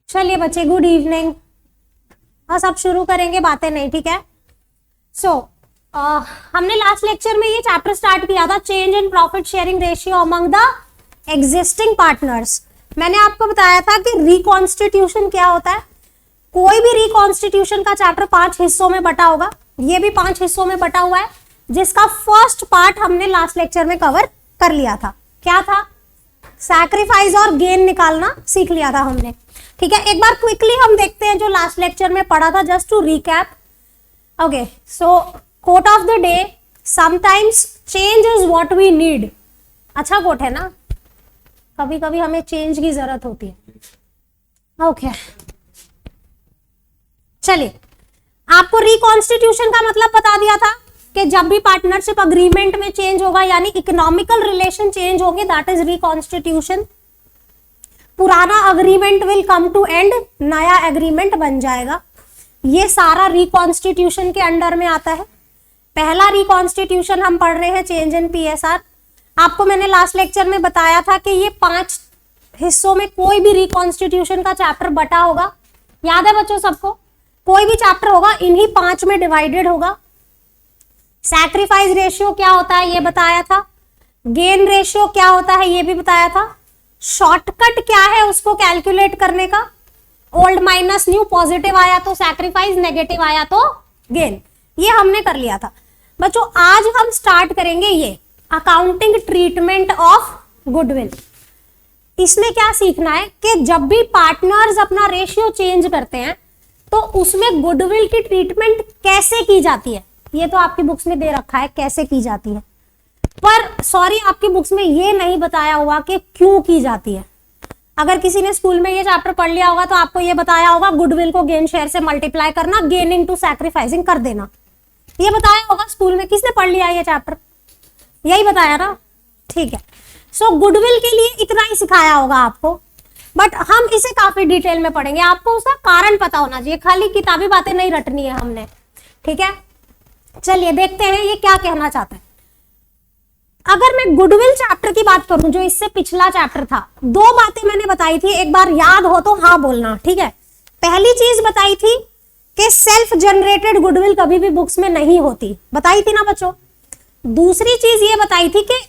चलिए बच्चे, good evening. बस अब शुरू करेंगे, बातें नहीं, ठीक है। सो हमने लास्ट लेक्चर में ये चैप्टर स्टार्ट किया था, change in profit sharing ratio among the existing partners. मैंने आपको बताया था कि रिकॉन्स्टिट्यूशन क्या होता है। कोई भी रिकॉन्स्टिट्यूशन का चैप्टर 5 हिस्सों में बटा होगा, ये भी 5 हिस्सों में बटा हुआ है, जिसका फर्स्ट पार्ट हमने लास्ट लेक्चर में कवर कर लिया था। क्या था? सैक्रिफाइस और गेन निकालना सीख लिया था हमने, ठीक है। एक बार क्विकली हम देखते हैं जो लास्ट लेक्चर में पढ़ा था, just to recap. Okay, so quote of the day, sometimes change is what we need. अच्छा कोट है ना, कभी कभी हमें चेंज की जरूरत होती है। ओके, चलिए, आपको रिकॉन्स्टिट्यूशन का मतलब बता दिया था कि जब भी पार्टनरशिप अग्रीमेंट में चेंज होगा, यानी इकोनॉमिकल रिलेशन चेंज होंगे, दैट इज रिकॉन्स्टिट्यूशन। पुराना agreement will come to end, नया एग्रीमेंट बन जाएगा। ये सारा रिकॉन्स्टिट्यूशन के अंडर में आता है। पहला रिकॉन्स्टिट्यूशन हम पढ़ रहे हैं, चेंज इन पीएसआर। आपको मैंने लास्ट लेक्चर में बताया था कि ये 5 हिस्सों में कोई भी रिकॉन्स्टिट्यूशन का चैप्टर बटा होगा। याद है बच्चों सबको? कोई भी चैप्टर होगा इन्हीं 5 में डिवाइडेड होगा। सैक्रिफाइस रेशियो क्या होता है ये बताया था, गेन रेशियो क्या होता है ये भी बताया था, शॉर्टकट क्या है उसको कैलकुलेट करने का, ओल्ड माइनस न्यू, पॉजिटिव आया तो सैक्रिफाइस, नेगेटिव आया तो गेन, ये हमने कर लिया था। बच्चों आज हम स्टार्ट करेंगे ये अकाउंटिंग ट्रीटमेंट ऑफ गुडविल। इसमें क्या सीखना है कि जब भी पार्टनर्स अपना रेशियो चेंज करते हैं तो उसमें गुडविल की ट्रीटमेंट कैसे की जाती है। ये तो आपकी बुक्स में दे रखा है कैसे की जाती है, पर सॉरी आपकी बुक्स में ये नहीं बताया हुआ कि क्यों की जाती है। अगर किसी ने स्कूल में ये चैप्टर पढ़ लिया होगा तो आपको ये बताया होगा गुडविल को गेन शेयर से मल्टीप्लाई करना, गेनिंग टू सैक्रिफाइसिंग कर देना, ये बताया होगा स्कूल में। किसने पढ़ लिया ये चैप्टर? यही बताया ना, ठीक है। सो गुडविल के लिए इतना ही सिखाया होगा आपको, बट हम इसे काफी डिटेल में पढ़ेंगे। आपको उसका कारण पता होना चाहिए, खाली किताबी बातें नहीं रटनी है हमने, ठीक है। चलिए देखते हैं ये क्या कहना चाहता है। अगर मैं गुडविल चैप्टर की बात करूं, जो इससे पिछला चैप्टर था, 2 बातें मैंने बताई थी, एक बार याद हो तो हाँ बोलना, ठीक है। पहली चीज बताई थी कि सेल्फ जनरेटेड गुडविल कभी भी बुक्स में नहीं होती, बताई थी ना बच्चों। दूसरी चीज ये बताई थी कि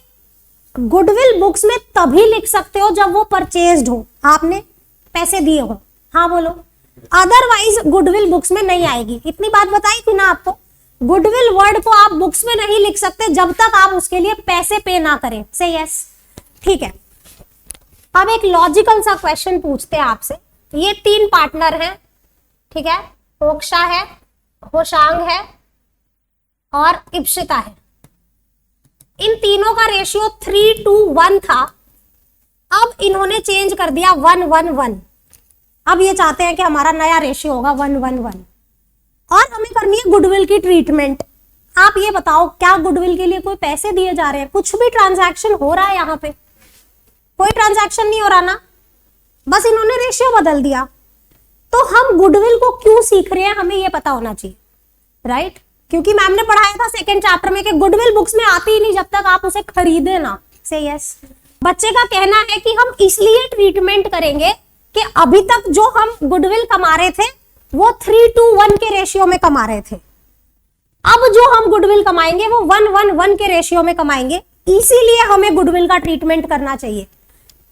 गुडविल बुक्स में तभी लिख सकते हो जब वो परचेज्ड हो, आपने पैसे दिए हो, हाँ बोलो, अदरवाइज गुडविल बुक्स में नहीं आएगी। इतनी बात बताई थी ना आपको। गुडविल वर्ड को आप बुक्स में नहीं लिख सकते जब तक आप उसके लिए पैसे पे ना करें। से यस, ठीक है। अब एक लॉजिकल सा क्वेश्चन पूछते हैं आपसे। ये 3 पार्टनर हैं, ठीक है, होक्शा है, होशांग है और इप्सिता है। इन तीनों का रेशियो 3:1 था, अब इन्होंने चेंज कर दिया 1:1:1। अब ये चाहते हैं कि हमारा नया रेशियो होगा 1:1:1 और हमें करनी है गुडविल की ट्रीटमेंट। आप ये बताओ, क्या गुडविल के लिए कोई पैसे दिए जा रहे हैं? कुछ भी ट्रांजैक्शन हो रहा है यहाँ पे? कोई ट्रांजैक्शन नहीं हो रहा ना, बस इन्होंने रेशियो बदल दिया। तो हम गुडविल को क्यों सीख रहे हैं, हमें ये पता होना चाहिए, राइट? क्योंकि मैम ने पढ़ाया था 2nd चैप्टर में कि गुडविल बुक्स में आती ही नहीं जब तक आप उसे खरीदे ना। से यस, बच्चे का कहना है कि हम इसलिए ट्रीटमेंट करेंगे कि अभी तक जो हम गुडविल कमा रहे थे वो 3:1 के रेशियो में कमा रहे थे, अब जो हम गुडविल कमाएंगे वो 1:1:1 के रेशियो में कमाएंगे, इसीलिए हमें गुडविल का ट्रीटमेंट करना चाहिए।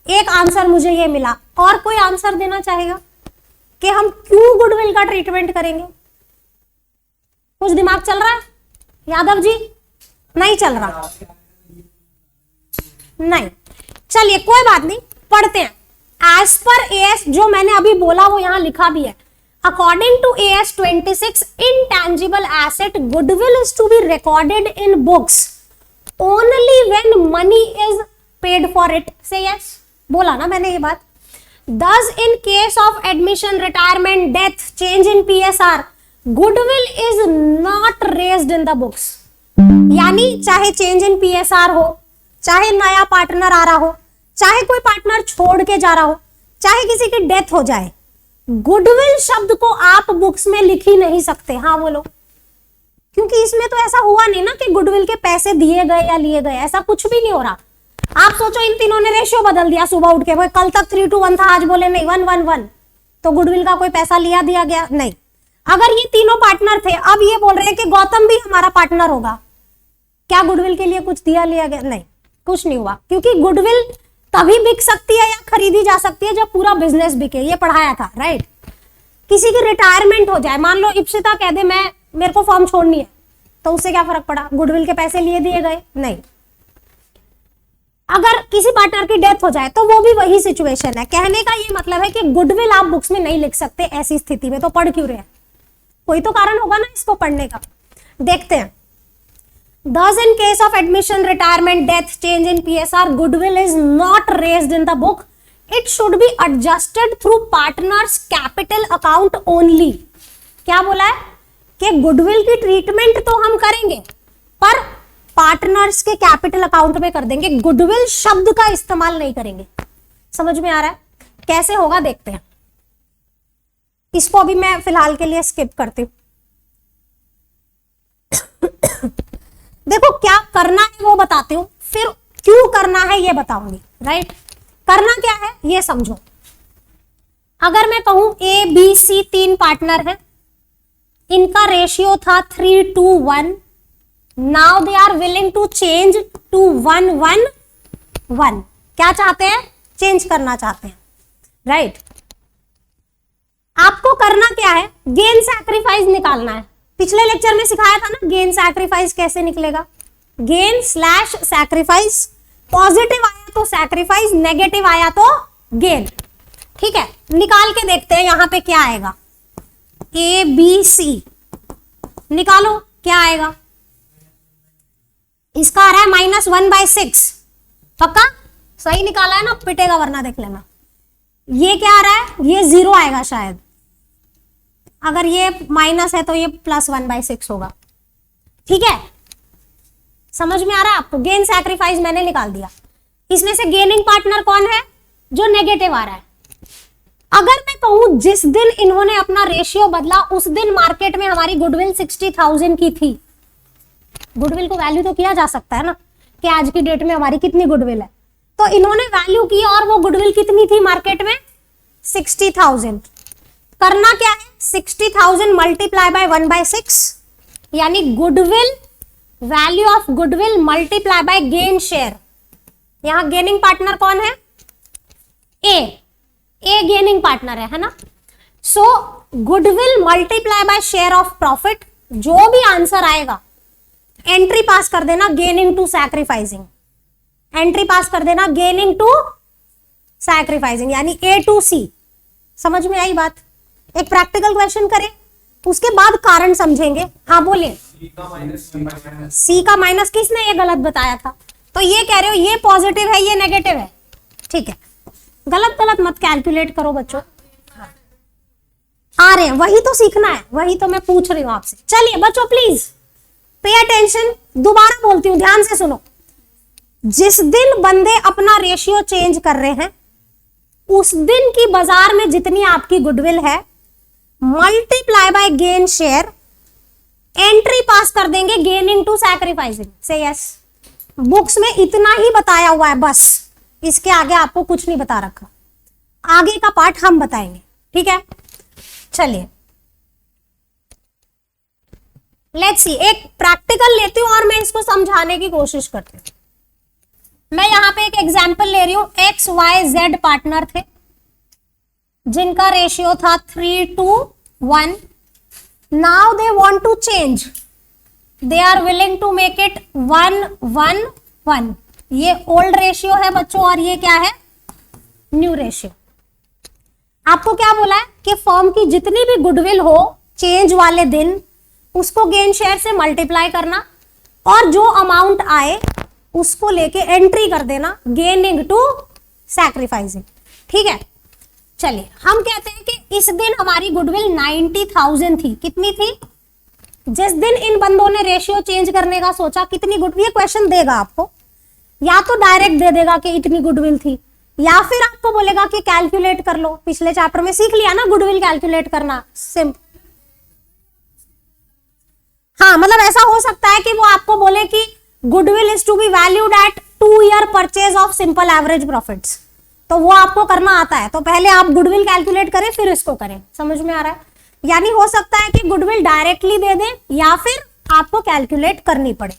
एक आंसर मुझे ये मिला, और कोई आंसर देना चाहेगा कि हम क्यों गुडविल का ट्रीटमेंट करेंगे? कुछ दिमाग चल रहा है यादव जी? नहीं चल रहा, नहीं, चलिए कोई बात नहीं, पढ़ते हैं। एज पर एएस, जो मैंने अभी बोला वो यहां लिखा भी है, according to AS 26, intangible asset goodwill is to be recorded in books only when money is paid for it. Say yes, बोला ना मैंने ये बात। Thus in case of admission, retirement, death, change in PSR, goodwill is not raised in the books. यानी चाहे change in PSR हो, चाहे नया पार्टनर आ रहा हो, चाहे कोई पार्टनर छोड़ के जा रहा हो, चाहे किसी की डेथ हो जाए, गुडविल शब्द को आप बुक्स में लिख ही नहीं सकते। हाँ बोलो, क्योंकि इसमें तो ऐसा हुआ नहीं ना कि गुडविल के पैसे दिए गए या लिए गए, ऐसा कुछ भी नहीं हो रहा। आप सोचो इन तीनों ने रेशियो बदल दिया सुबह उठ के, वो कल तक 3:1 था, आज बोले नहीं 1:1:1, तो गुडविल का कोई पैसा लिया दिया गया नहीं। अगर ये तीनों पार्टनर थे, अब ये बोल रहे हैं कि गौतम भी हमारा पार्टनर होगा, क्या गुडविल के लिए कुछ दिया लिया गया? नहीं, कुछ नहीं हुआ, क्योंकि गुडविल तभी बिक सकती है या खरीदी जा सकती है जब पूरा बिजनेस बिके। ये पढ़ाया था, राइट। किसी की रिटायरमेंट हो जाए, मान लो इप्सिता कह दे मैं मेरे को फर्म छोड़नी है, तो उससे क्या फर्क पड़ा? गुडविल के पैसे लिए दिए गए? नहीं। अगर किसी पार्टनर की डेथ हो जाए तो वो भी वही सिचुएशन है। कहने का ये मतलब है कि गुडविल आप बुक्स में नहीं लिख सकते ऐसी स्थिति में, तो पढ़ क्यों रहे हैं? कोई तो कारण होगा ना इसको पढ़ने का। देखते हैं। Thus, in case of admission, retirement, death, change in PSR, goodwill is not raised in the book. It should be adjusted through partners' capital account only. क्या बोला है कि गुडविल की ट्रीटमेंट तो हम करेंगे पर पार्टनर्स के कैपिटल अकाउंट में कर देंगे, गुडविल शब्द का इस्तेमाल नहीं करेंगे। समझ में आ रहा है? कैसे होगा देखते हैं। इसको अभी मैं फिलहाल के लिए स्किप करती हूं। देखो क्या करना है वो बताती हूं, फिर क्यों करना है ये बताऊंगी, राइट। करना क्या है ये समझो। अगर मैं कहूं ए बी सी 3 पार्टनर हैं, इनका रेशियो था 3:1, now they are willing to change to 1:1:1। क्या चाहते हैं? चेंज करना चाहते हैं, राइट। आपको करना क्या है? गेन सैक्रिफाइस निकालना है। पिछले लेक्चर में सिखाया था ना गेन सैक्रिफाइस कैसे निकलेगा। गेन स्लैश सैक्रिफाइस, पॉजिटिव आया तो सैक्रिफाइस, नेगेटिव आया तो गेन। ठीक है, निकाल के देखते हैं यहां पे क्या आएगा। ए बी सी निकालो, क्या आएगा? इसका आ रहा है -1/6। पक्का सही निकाला है ना? पिटेगा वरना देख लेना। ये क्या आ रहा है? ये 0 आएगा शायद। अगर ये माइनस है तो ये +1/6 होगा। ठीक है, समझ में आ रहा है आपको? गेन सैक्रिफाइस मैंने निकाल दिया। इसमें से गेनिंग पार्टनर कौन है? जो नेगेटिव आ रहा है। अगर मैं कहूं जिस दिन इन्होंने अपना रेशियो बदला उस दिन मार्केट में हमारी गुडविल 60,000 की थी। गुडविल को वैल्यू तो किया जा सकता है ना कि आज की डेट में हमारी कितनी गुडविल है। तो इन्होंने वैल्यू की और वो गुडविल कितनी थी मार्केट में? 60,000। करना क्या है? 60,000 मल्टीप्लाई बाय 1/6, यानी goodwill, value of goodwill multiply by gain share. यहां गेनिंग पार्टनर कौन है? ए गेनिंग पार्टनर है ना। So goodwill multiply by share of profit. जो भी आंसर आएगा एंट्री पास कर देना gaining to sacrificing, entry pass कर देना गेनिंग टू सैक्रिफाइसिंग, यानी A to C। समझ में आई बात? एक प्रैक्टिकल क्वेश्चन करें, उसके बाद कारण समझेंगे। हाँ बोलिए। C का माइनस किसने ये गलत बताया था? तो ये कह रहे हो ये पॉजिटिव है ये नेगेटिव है। ठीक है, गलत गलत मत कैलकुलेट करो बच्चों। आ रहे हैं, वही तो सीखना है, वही तो मैं पूछ रही हूं आपसे। चलिए बच्चों प्लीज पे अटेंशन। दोबारा बोलती हूं, ध्यान से सुनो। जिस दिन बंदे अपना रेशियो चेंज कर रहे हैं उस दिन की बाजार में जितनी आपकी गुडविल है multiply by gain share, entry pass कर देंगे गेनिंग टू सैक्रिफाइसिंग से। यस, बुक्स में इतना ही बताया हुआ है, बस इसके आगे आपको कुछ नहीं बता रखा। आगे का पार्ट हम बताएंगे। ठीक है, चलिए लेट्स सी। एक प्रैक्टिकल लेती हूं और मैं इसको समझाने की कोशिश करती हूं। मैं यहां पे एक एग्जांपल ले रही हूं। XYZ पार्टनर थे जिनका रेशियो था 3:1। Now they want to change, they are willing to make it 1:1:1। ये ओल्ड रेशियो है बच्चों और ये क्या है? New ratio. आपको क्या बोला है कि फर्म की जितनी भी गुडविल हो चेंज वाले दिन उसको गेन शेयर से मल्टीप्लाई करना और जो अमाउंट आए उसको लेके एंट्री कर देना गेनिंग टू सैक्रिफाइसिंग। ठीक है, चलिए हम कहते हैं कि इस दिन हमारी गुडविल 90,000 थी। कितनी थी? जिस दिन इन बंदों ने रेशियो चेंज करने का सोचा, कितनी गुडविल, ये क्वेश्चन देगा आपको, या तो डायरेक्ट दे देगा कि इतनी गुडविल थी, या फिर आपको बोलेगा कि कैलकुलेट कर लो। पिछले चैप्टर में सीख लिया ना गुडविल कैलकुलेट करना, सिंपल। हाँ, मतलब ऐसा हो सकता है कि वो आपको बोले कि goodwill is to be valued at 2 year purchase of simple average profits, तो वो आपको करना आता है, तो पहले आप गुडविल कैलकुलेट करें फिर इसको करें। समझ में आ रहा है? यानी हो सकता है कि गुडविल डायरेक्टली दे दे या फिर आपको कैलकुलेट करनी पड़े।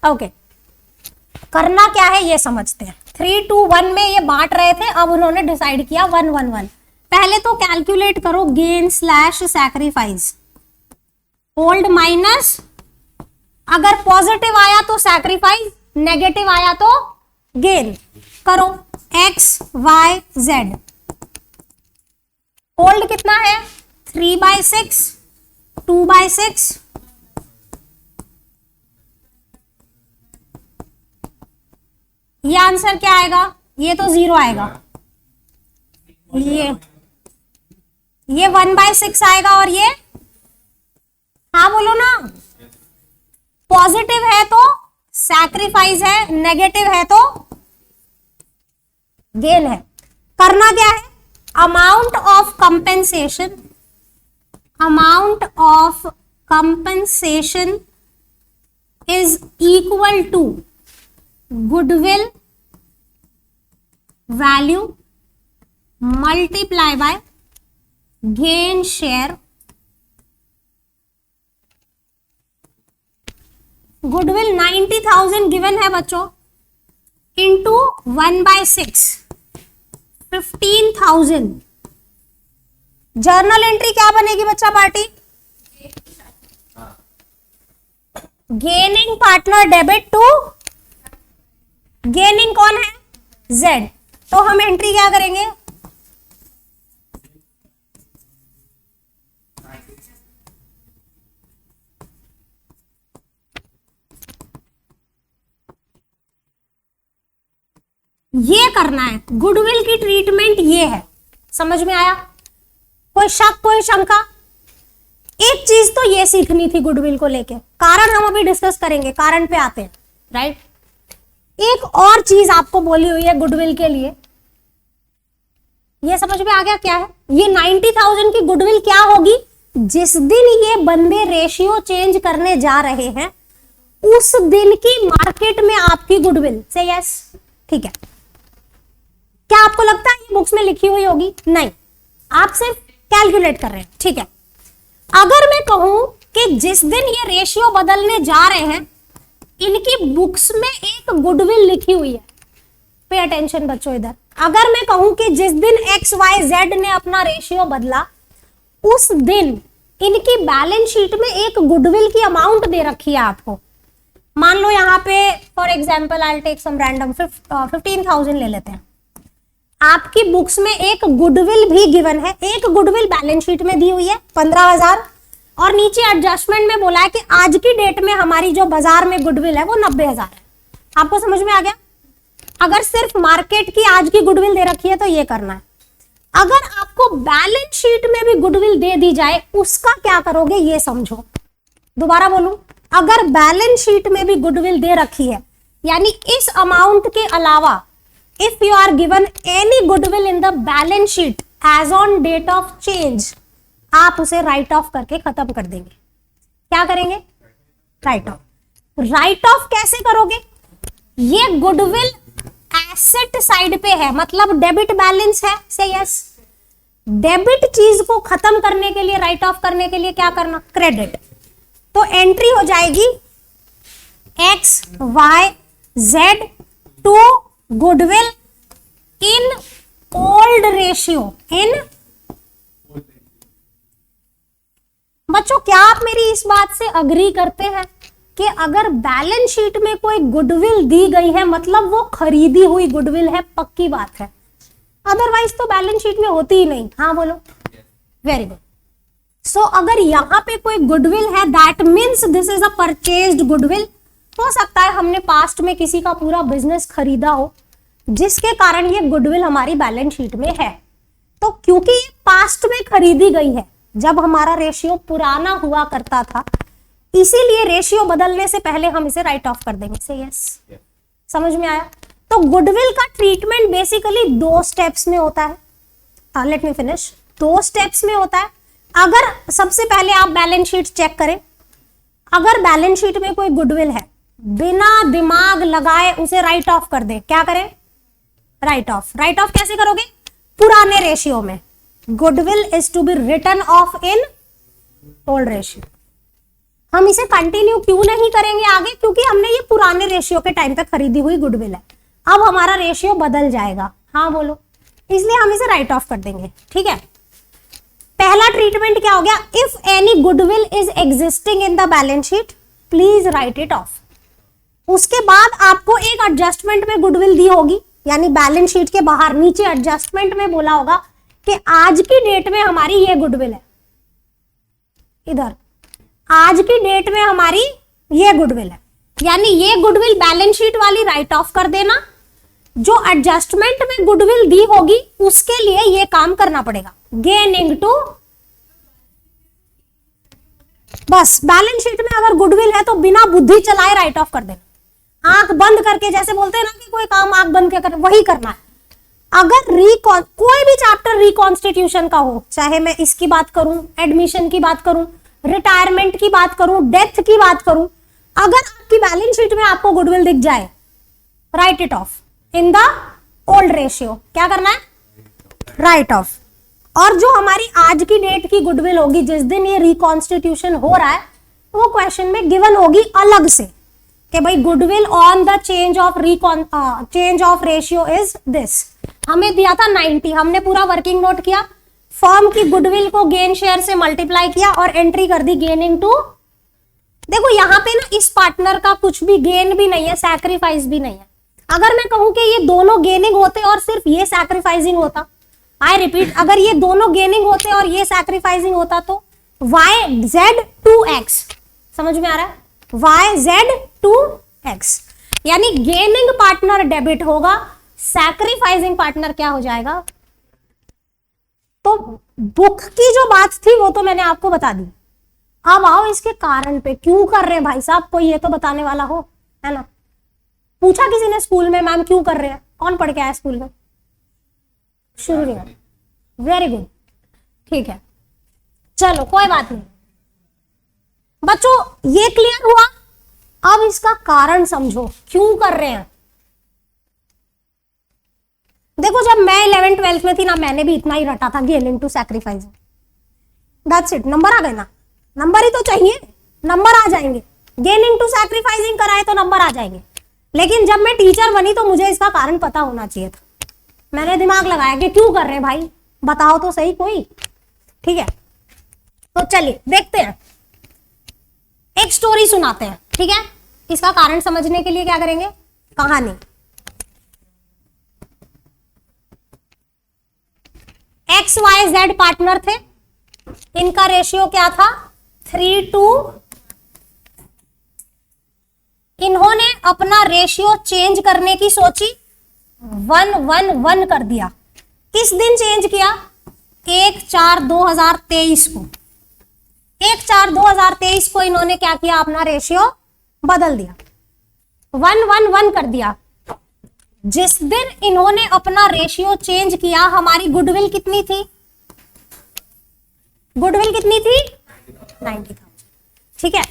ओके, करना क्या है ये समझते हैं। 3 2 1 में ये बांट रहे थे, अब उन्होंने डिसाइड किया 1 1 1। पहले तो कैलकुलेट करो gain slash sacrifice, hold minus, अगर पॉजिटिव आया तो सैक्रिफाइस, नेगेटिव आया तो गेन। करो एक्स वाई जेड, होल्ड कितना है 3/6, 2/6, ये आंसर क्या आएगा? ये तो 0 आएगा, ये 1/6 आएगा, और ये, हाँ बोलो ना, पॉजिटिव है तो सैक्रिफाइस है, नेगेटिव है तो गेन है। करना क्या है? Amount of compensation, amount of compensation is equal to goodwill value multiply by gain share. Goodwill 90,000 given है बच्चों, इंटू 1/6 15,000। जर्नल एंट्री क्या बनेगी बच्चा party? Gaining partner debit to, gaining कौन है? Z। तो हम एंट्री क्या करेंगे? ये करना है, गुडविल की ट्रीटमेंट ये है। समझ में आया? कोई शक, कोई शंका? एक चीज तो ये सीखनी थी गुडविल को लेके, कारण हम अभी डिस्कस करेंगे, कारण पे आते हैं, राइट। एक और चीज आपको बोली हुई है गुडविल के लिए, ये समझ में आ गया क्या है? ये 90,000 की गुडविल क्या होगी? जिस दिन ये बंदे रेशियो चेंज करने जा रहे हैं उस दिन की मार्केट में आपकी गुडविल। से यस, ठीक है। क्या आपको लगता है ये बुक्स में लिखी हुई होगी? नहीं, आप सिर्फ कैलकुलेट कर रहे हैं, ठीक है। अगर मैं कहूं कि जिस दिन ये रेशियो बदलने जा रहे हैं इनकी बुक्स में एक गुडविल लिखी हुई है, पे अटेंशन बच्चों इधर। अगर मैं कहूं कि जिस दिन XYZ ने अपना रेशियो बदला उस दिन इनकी बैलेंस शीट में एक गुडविल की अमाउंट दे रखी है आपको, मान लो यहाँ पे for example I will take some random 15,000 ले लेते हैं। आपकी बुक्स में एक गुडविल भी गिवन है, एक गुडविल बैलेंस शीट में दी हुई है 15,000, और नीचे एडजस्टमेंट में बोला है कि आज की डेट में हमारी जो बाजार में गुडविल है वो 90,000 है। आपको समझ में आ गया? अगर सिर्फ मार्केट की आज की गुडविल दे रखी है तो ये करना है। अगर आपको बैलेंस शीट में भी गुडविल दे दी जाए उसका क्या करोगे ये समझो। दोबारा बोलूं, अगर बैलेंस शीट में भी गुडविल दे रखी है यानी इस अमाउंट के अलावा if you are given any goodwill in the balance sheet as on date of change, आप उसे राइट ऑफ करके खत्म कर देंगे। क्या करेंगे? Right of. राइट ऑफ कैसे करोगे? ये गुडविल एसेट साइड पे है, मतलब डेबिट बैलेंस है। से यस, डेबिट चीज को खत्म करने के लिए, राइट ऑफ करने के लिए क्या करना? क्रेडिट। तो एंट्री हो जाएगी XYZ to goodwill in old ratio. इन बच्चों, क्या आप मेरी इस बात से अग्री करते हैं कि अगर बैलेंस शीट में कोई गुडविल दी गई है मतलब वो खरीदी हुई गुडविल है, पक्की बात है, अदरवाइज तो बैलेंस शीट में होती ही नहीं। हाँ बोलो, वेरी गुड। सो अगर यहाँ पे कोई गुडविल है that means this is a purchased goodwill. हो सकता है हमने पास्ट में किसी का पूरा बिजनेस खरीदा हो जिसके कारण ये गुडविल हमारी बैलेंस शीट में है। तो क्योंकि ये पास्ट में खरीदी गई है जब हमारा रेशियो पुराना हुआ करता था, इसीलिए रेशियो बदलने से पहले हम इसे राइट ऑफ कर देंगे। से यस, समझ में आया? तो गुडविल का ट्रीटमेंट बेसिकली 2 स्टेप्स में होता है। Let me finish. 2 स्टेप्स में होता है। अगर सबसे पहले आप बैलेंस शीट चेक करें, अगर बैलेंस शीट में कोई गुडविल है बिना दिमाग लगाए उसे राइट ऑफ कर दे। क्या करें? Right of. राइट ऑफ कैसे करोगे? पुराने रेशियो में। Goodwill is to be written off in old ratio. हम इसे कंटिन्यू क्यों नहीं करेंगे आगे? क्योंकि हमने ये पुराने रेशियो के टाइम पे खरीदी हुई गुडविल है, अब हमारा रेशियो बदल जाएगा। हाँ बोलो, इसलिए हम इसे राइट ऑफ कर देंगे। ठीक है, पहला ट्रीटमेंट क्या हो गया? If any goodwill is existing in the balance sheet please right it of. उसके बाद आपको एक एडजस्टमेंट में गुडविल दी होगी, यानी बैलेंस शीट के बाहर नीचे एडजस्टमेंट में बोला होगा कि आज की डेट में हमारी ये गुडविल है, इधर आज की डेट में हमारी ये गुडविल है, यानी ये गुडविल बैलेंस शीट वाली राइट ऑफ कर देना। जो एडजस्टमेंट में गुडविल दी होगी उसके लिए ये काम करना पड़ेगा, गेनिंग टू। बस बैलेंस शीट में अगर गुडविल है तो बिना बुद्धि चलाए राइट ऑफ कर देना, आंख बंद करके, जैसे बोलते हैं ना कि कोई काम आंख बंद करके वही करना है। अगर कोई भी चैप्टर रिकॉन्स्टिट्यूशन का हो, चाहे मैं इसकी बात करूं, एडमिशन की बात करूं, रिटायरमेंट की बात करूं, डेथ की बात करूं, अगर आपकी बैलेंस शीट में आपको गुडविल दिख जाए, right it of in the old ratio. क्या करना है? Right of. और जो हमारी आज की डेट की गुडविल होगी, जिस दिन ये रिकॉन्स्टिट्यूशन हो रहा है, वो क्वेश्चन में गिवन होगी अलग से कि भाई goodwill on the change of ratio is this. हमें दिया था 90, हमने पूरा वर्किंग नोट किया, फर्म की गुडविल को गेन शेयर से मल्टीप्लाई किया और एंट्री कर दी गेनिंग टू। देखो यहाँ पे ना इस पार्टनर का कुछ भी गेन भी नहीं है, सैक्रिफाइस भी नहीं है। अगर मैं कहूं कि ये दोनों गेनिंग होते और सिर्फ ये सैक्रिफाइसिंग होता, आई रिपीट, अगर ये दोनों गेनिंग होते और ये सैक्रिफाइसिंग होता तो YZ2X, समझ में आ रहा है? YZ2X, यानी गेनिंग पार्टनर डेबिट होगा, सैक्रिफाइसिंग पार्टनर क्या हो जाएगा? तो बुक की जो बात थी वो तो मैंने आपको बता दी। अब आओ इसके कारण पे, क्यों कर रहे हैं भाई साहब, कोई ये तो बताने वाला हो, है ना? पूछा किसी ने स्कूल में, मैम क्यों कर रहे हैं? कौन पढ़ के आया स्कूल में? शुरू नहीं, वेरी गुड, ठीक है, चलो कोई बात नहीं। बच्चों ये क्लियर हुआ? अब इसका कारण समझो, क्यों कर रहे हैं। देखो जब मैं 11th 12th में थी ना, मैंने भी इतना ही रटा था, gaining to sacrificing, that's it. Number आ गए ना, नंबर ही तो चाहिए, नंबर आ जाएंगे। गेनिंग टू सैक्रिफाइसिंग कराए तो नंबर आ जाएंगे, लेकिन जब मैं टीचर बनी तो मुझे इसका कारण पता होना चाहिए था। मैंने दिमाग लगाया कि क्यों कर रहे हैं भाई, बताओ तो सही कोई। ठीक है, तो चलिए देखते हैं, एक स्टोरी सुनाते हैं। ठीक है, इसका कारण समझने के लिए क्या करेंगे? कहानी। XYZ पार्टनर थे, इनका रेशियो क्या था? 3:2। इन्होंने अपना रेशियो चेंज करने की सोची, 1:1:1 कर दिया। किस दिन चेंज किया? 1/4/2023 को। 1/4/2023 को इन्होंने क्या किया? अपना रेशियो बदल दिया, 1:1:1 कर दिया। जिस दिन इन्होंने अपना रेशियो चेंज किया, हमारी गुडविल कितनी थी? गुडविल कितनी थी? 90,000। ठीक है,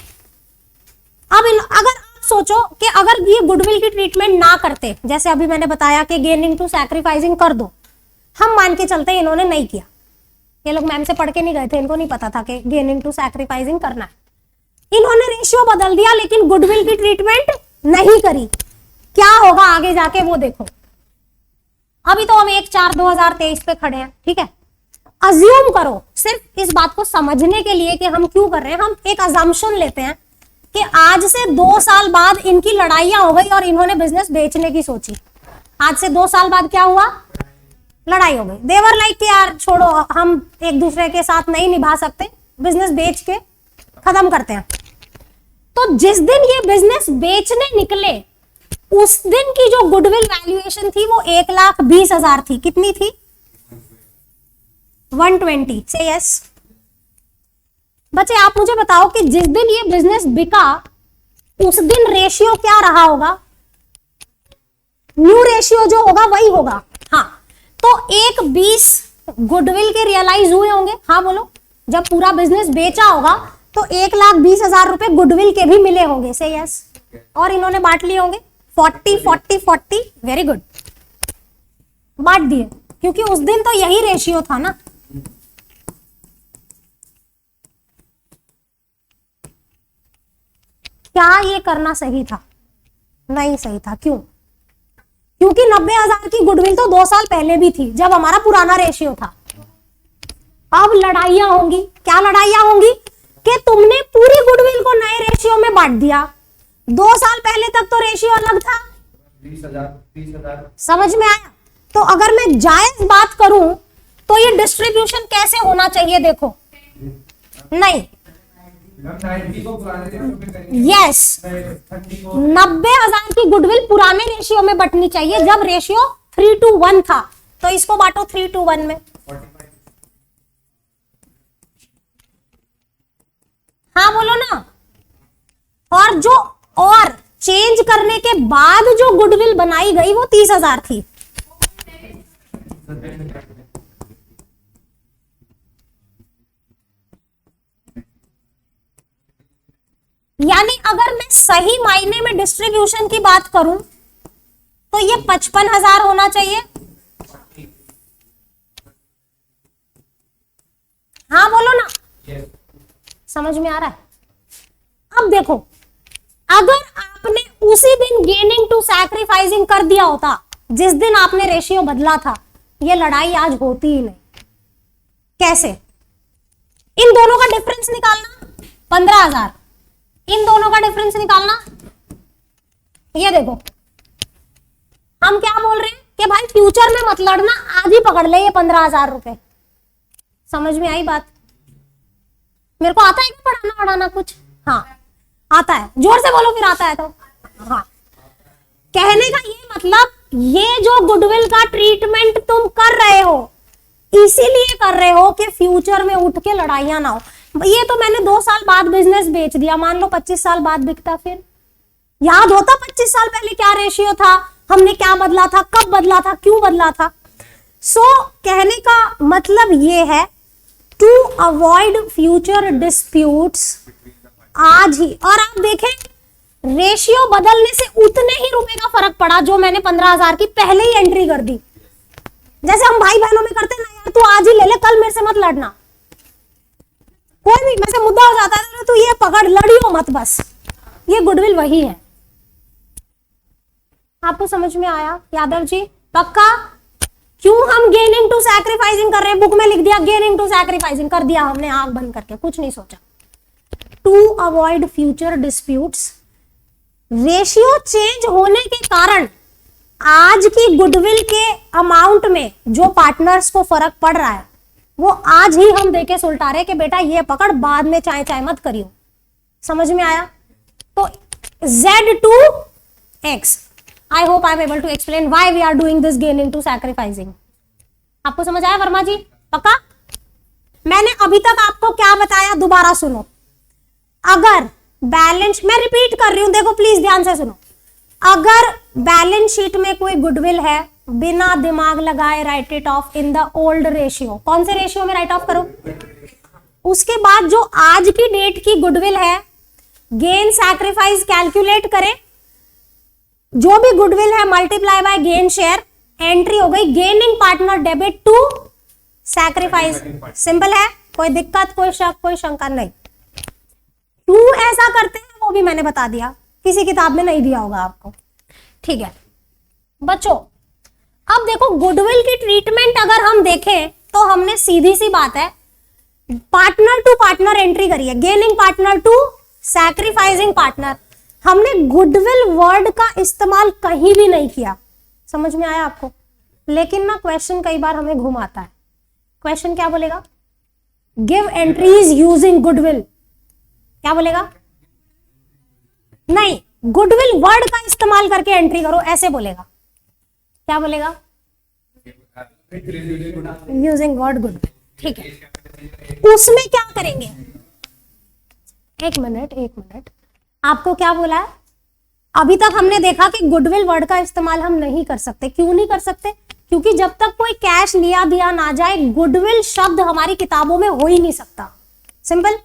अब अगर आप सोचो कि अगर ये गुडविल की ट्रीटमेंट ना करते, जैसे अभी मैंने बताया कि गेनिंग टू सैक्रिफाइसिंग कर दो, हम मान के चलते इन्होंने नहीं किया, ये लोग मैम से पढ़ के नहीं गए थे, इनको नहीं पता था कि गेनिंग टू सैक्रिफाइसिंग करना है। इन्होंने रेशियो बदल दिया लेकिन गुडविल की ट्रीटमेंट नहीं करी, क्या होगा आगे जाके वो देखो। अभी तो हम 1/4/2023 पे खड़े हैं। ठीक है, अज्यूम करो, सिर्फ इस बात को समझने के लिए कि हम क्यों कर रहे हैं, हम एक अजम्पशन लेते हैं कि आज से 2 साल बाद इनकी लड़ाइयां हो गई और इन्होंने बिजनेस बेचने की सोची। आज से 2 साल बाद क्या हुआ? लड़ाई हो गई। देवर लाइक कि यार छोड़ो, हम एक दूसरे के साथ नहीं निभा सकते, बिजनेस बेच के खत्म करते हैं। तो जिस दिन ये बिजनेस बेचने निकले, उस दिन की जो गुडविल वैल्यूएशन थी वो 1,20,000 थी। कितनी थी? 120। से यस बच्चे, आप मुझे बताओ कि जिस दिन ये बिजनेस बिका उस दिन रेशियो क्या रहा होगा? न्यू रेशियो जो होगा वही होगा। हाँ, तो 1,20 गुडविल के रियलाइज हुए होंगे। हाँ बोलो, जब पूरा बिजनेस बेचा होगा तो 1,20,000 रुपए गुडविल के भी मिले होंगे। से यस, और इन्होंने बांट लिए होंगे 40 40 40। Very good. बांट दिए, क्योंकि उस दिन तो यही रेशियो था ना। क्या ये करना सही था? नहीं सही था। क्यों? क्योंकि 90,000 की गुडविल तो 2 साल पहले भी थी, जब हमारा पुराना रेशियो था। अब लड़ाइयां होंगी। क्या लड़ाइयां होंगी? कि तुमने पूरी गुडविल को नए रेशियो में बांट दिया। 2 साल पहले तक तो रेशियो अलग था। 30,000। समझ में आया? तो अगर मैं जायज बात करूं तो ये डिस्ट्रीब्यूशन कैसे होना चाहिए? देखो, नहीं, यस, 90,000 की गुडविल पुराने रेशियो में बंटनी चाहिए, जब रेशियो 3:1 था। तो इसको बांटो 3:1 में। हाँ बोलो ना। और चेंज करने के बाद जो गुडविल बनाई गई वो 30,000 थी। यानी अगर मैं सही मायने में डिस्ट्रीब्यूशन की बात करूं तो ये 55,000 होना चाहिए। हाँ बोलो ना। समझ में आ रहा है? अब देखो, अगर आपने उसी दिन गेनिंग टू सैक्रिफाइसिंग कर दिया होता जिस दिन आपने रेशियो बदला था, ये लड़ाई आज होती ही नहीं। कैसे? इन दोनों का डिफरेंस निकालना 15,000, इन दोनों का डिफरेंस निकालना। ये देखो, हम क्या बोल रहे हैं कि भाई फ्यूचर में मत लड़ना, आज ही पकड़ ले ये 15,000 रुपए। समझ में आई बात? मेरे को आता है क्या पढ़ाना वढ़ाना कुछ? हाँ आता है। जोर से बोलो फिर आता है तो। हाँ, कहने का ये मतलब, ये जो गुडविल का ट्रीटमेंट तुम कर रहे हो इसीलिए कर रहे हो कि फ्यूचर में उठ के लड़ाइयां ना हो। ये तो मैंने 2 साल बाद बिजनेस बेच दिया, मान लो 25 साल बाद बिकता, फिर याद होता 25 साल पहले क्या रेशियो था, हमने क्या बदला था, कब बदला था, क्यों बदला था। कहने का मतलब ये है, टू अवॉइड फ्यूचर डिस्प्यूट्स आज ही। और आप देखें रेशियो बदलने से उतने ही रुपए का फर्क पड़ा जो मैंने 15,000 की पहले ही एंट्री कर दी। जैसे हम भाई बहनों में करते ना, यार तू आज ही ले ले, कल मेरे से मत लड़ना। कोई भी मेरे से मुद्दा हो जाता है तो ये पकड़, लड़ियो मत बस। ये गुडविल वही है। आपको समझ में आया यादव जी? पक्का? क्यों हम गेनिंग टू सैक्रिफाइसिंग कर रहे हैं? बुक में लिख दिया गेनिंग टू सैक्रिफाइसिंग, कर दिया हमने आंख बंद करके, कुछ नहीं सोचा। To avoid future disputes. Ratio change होने के कारण आज की गुडविल के अमाउंट में जो पार्टनर्स को फर्क पड़ रहा है वो आज ही हम देके सुलटा रहे कि बेटा ये पकड़, बाद में चाय चाय मत करियो। समझ में आया? तो Z to X। I hope I am able to explain why we are doing this gaining to sacrificing। आपको समझ आया वर्मा जी? पक्का? मैंने अभी तक आपको क्या बताया दोबारा सुनो। अगर बैलेंस, मैं रिपीट कर रही हूं, देखो प्लीज ध्यान से सुनो। अगर बैलेंस शीट में कोई गुडविल है, बिना दिमाग लगाए right it of in the old ratio. कौन से रेशियो में राइट ऑफ करो? उसके बाद जो आज की डेट की गुडविल है, गेन सैक्रिफाइस कैलकुलेट करें, जो भी गुडविल है multiply by gain share, entry हो गई gaining partner debit to sacrifice. Simple है, कोई दिक्कत, कोई शक, कोई शंका नहीं। क्यों ऐसा करते हैं वो भी मैंने बता दिया, किसी किताब में नहीं दिया होगा आपको। ठीक है बच्चों, अब देखो गुडविल की ट्रीटमेंट अगर हम देखें तो हमने सीधी सी बात है, पार्टनर टू पार्टनर एंट्री करी है, gaining partner to sacrificing partner. हमने गुडविल वर्ड का इस्तेमाल कहीं भी नहीं किया। समझ में आया आपको? लेकिन ना क्वेश्चन कई बार हमें घुमाता है। क्वेश्चन क्या बोलेगा? Give entries using goodwill. क्या बोलेगा? नहीं, गुडविल वर्ड का इस्तेमाल करके एंट्री करो, ऐसे बोलेगा। क्या बोलेगा? Using word goodwill. ठीक है, उसमें क्या करेंगे? एक मिनट, आपको क्या बोला है? अभी तक हमने देखा कि गुडविल वर्ड का इस्तेमाल हम नहीं कर सकते। क्यों नहीं कर सकते? क्योंकि जब तक कोई कैश लिया दिया ना जाए, गुडविल शब्द हमारी किताबों में हो ही नहीं सकता। सिंपल।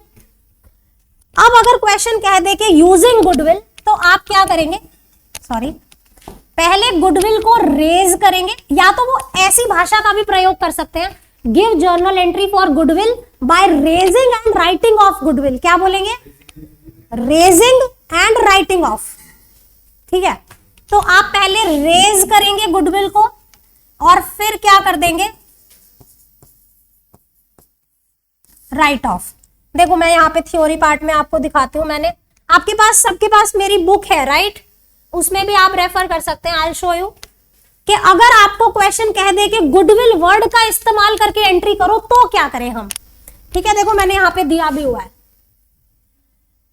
अब अगर क्वेश्चन कह दे कि यूजिंग गुडविल, तो आप क्या करेंगे? सॉरी, पहले गुडविल को रेज करेंगे, या तो वो ऐसी भाषा का भी प्रयोग कर सकते हैं, give journal entry for goodwill by raising and writing of goodwill. क्या बोलेंगे? Raising and writing of. ठीक है, तो आप पहले रेज करेंगे गुडविल को और फिर क्या कर देंगे? Right of. देखो मैं यहाँ पे थ्योरी पार्ट में आपको दिखाती हूँ। मैंने आपके पास, सबके पास मेरी बुक है राइट, उसमें भी आप रेफर कर सकते हैं। आई शो यू कि अगर आपको क्वेश्चन कह दे कि गुडविल वर्ड का इस्तेमाल करके एंट्री करो तो क्या करें हम। ठीक है, देखो मैंने यहां पे दिया भी हुआ है।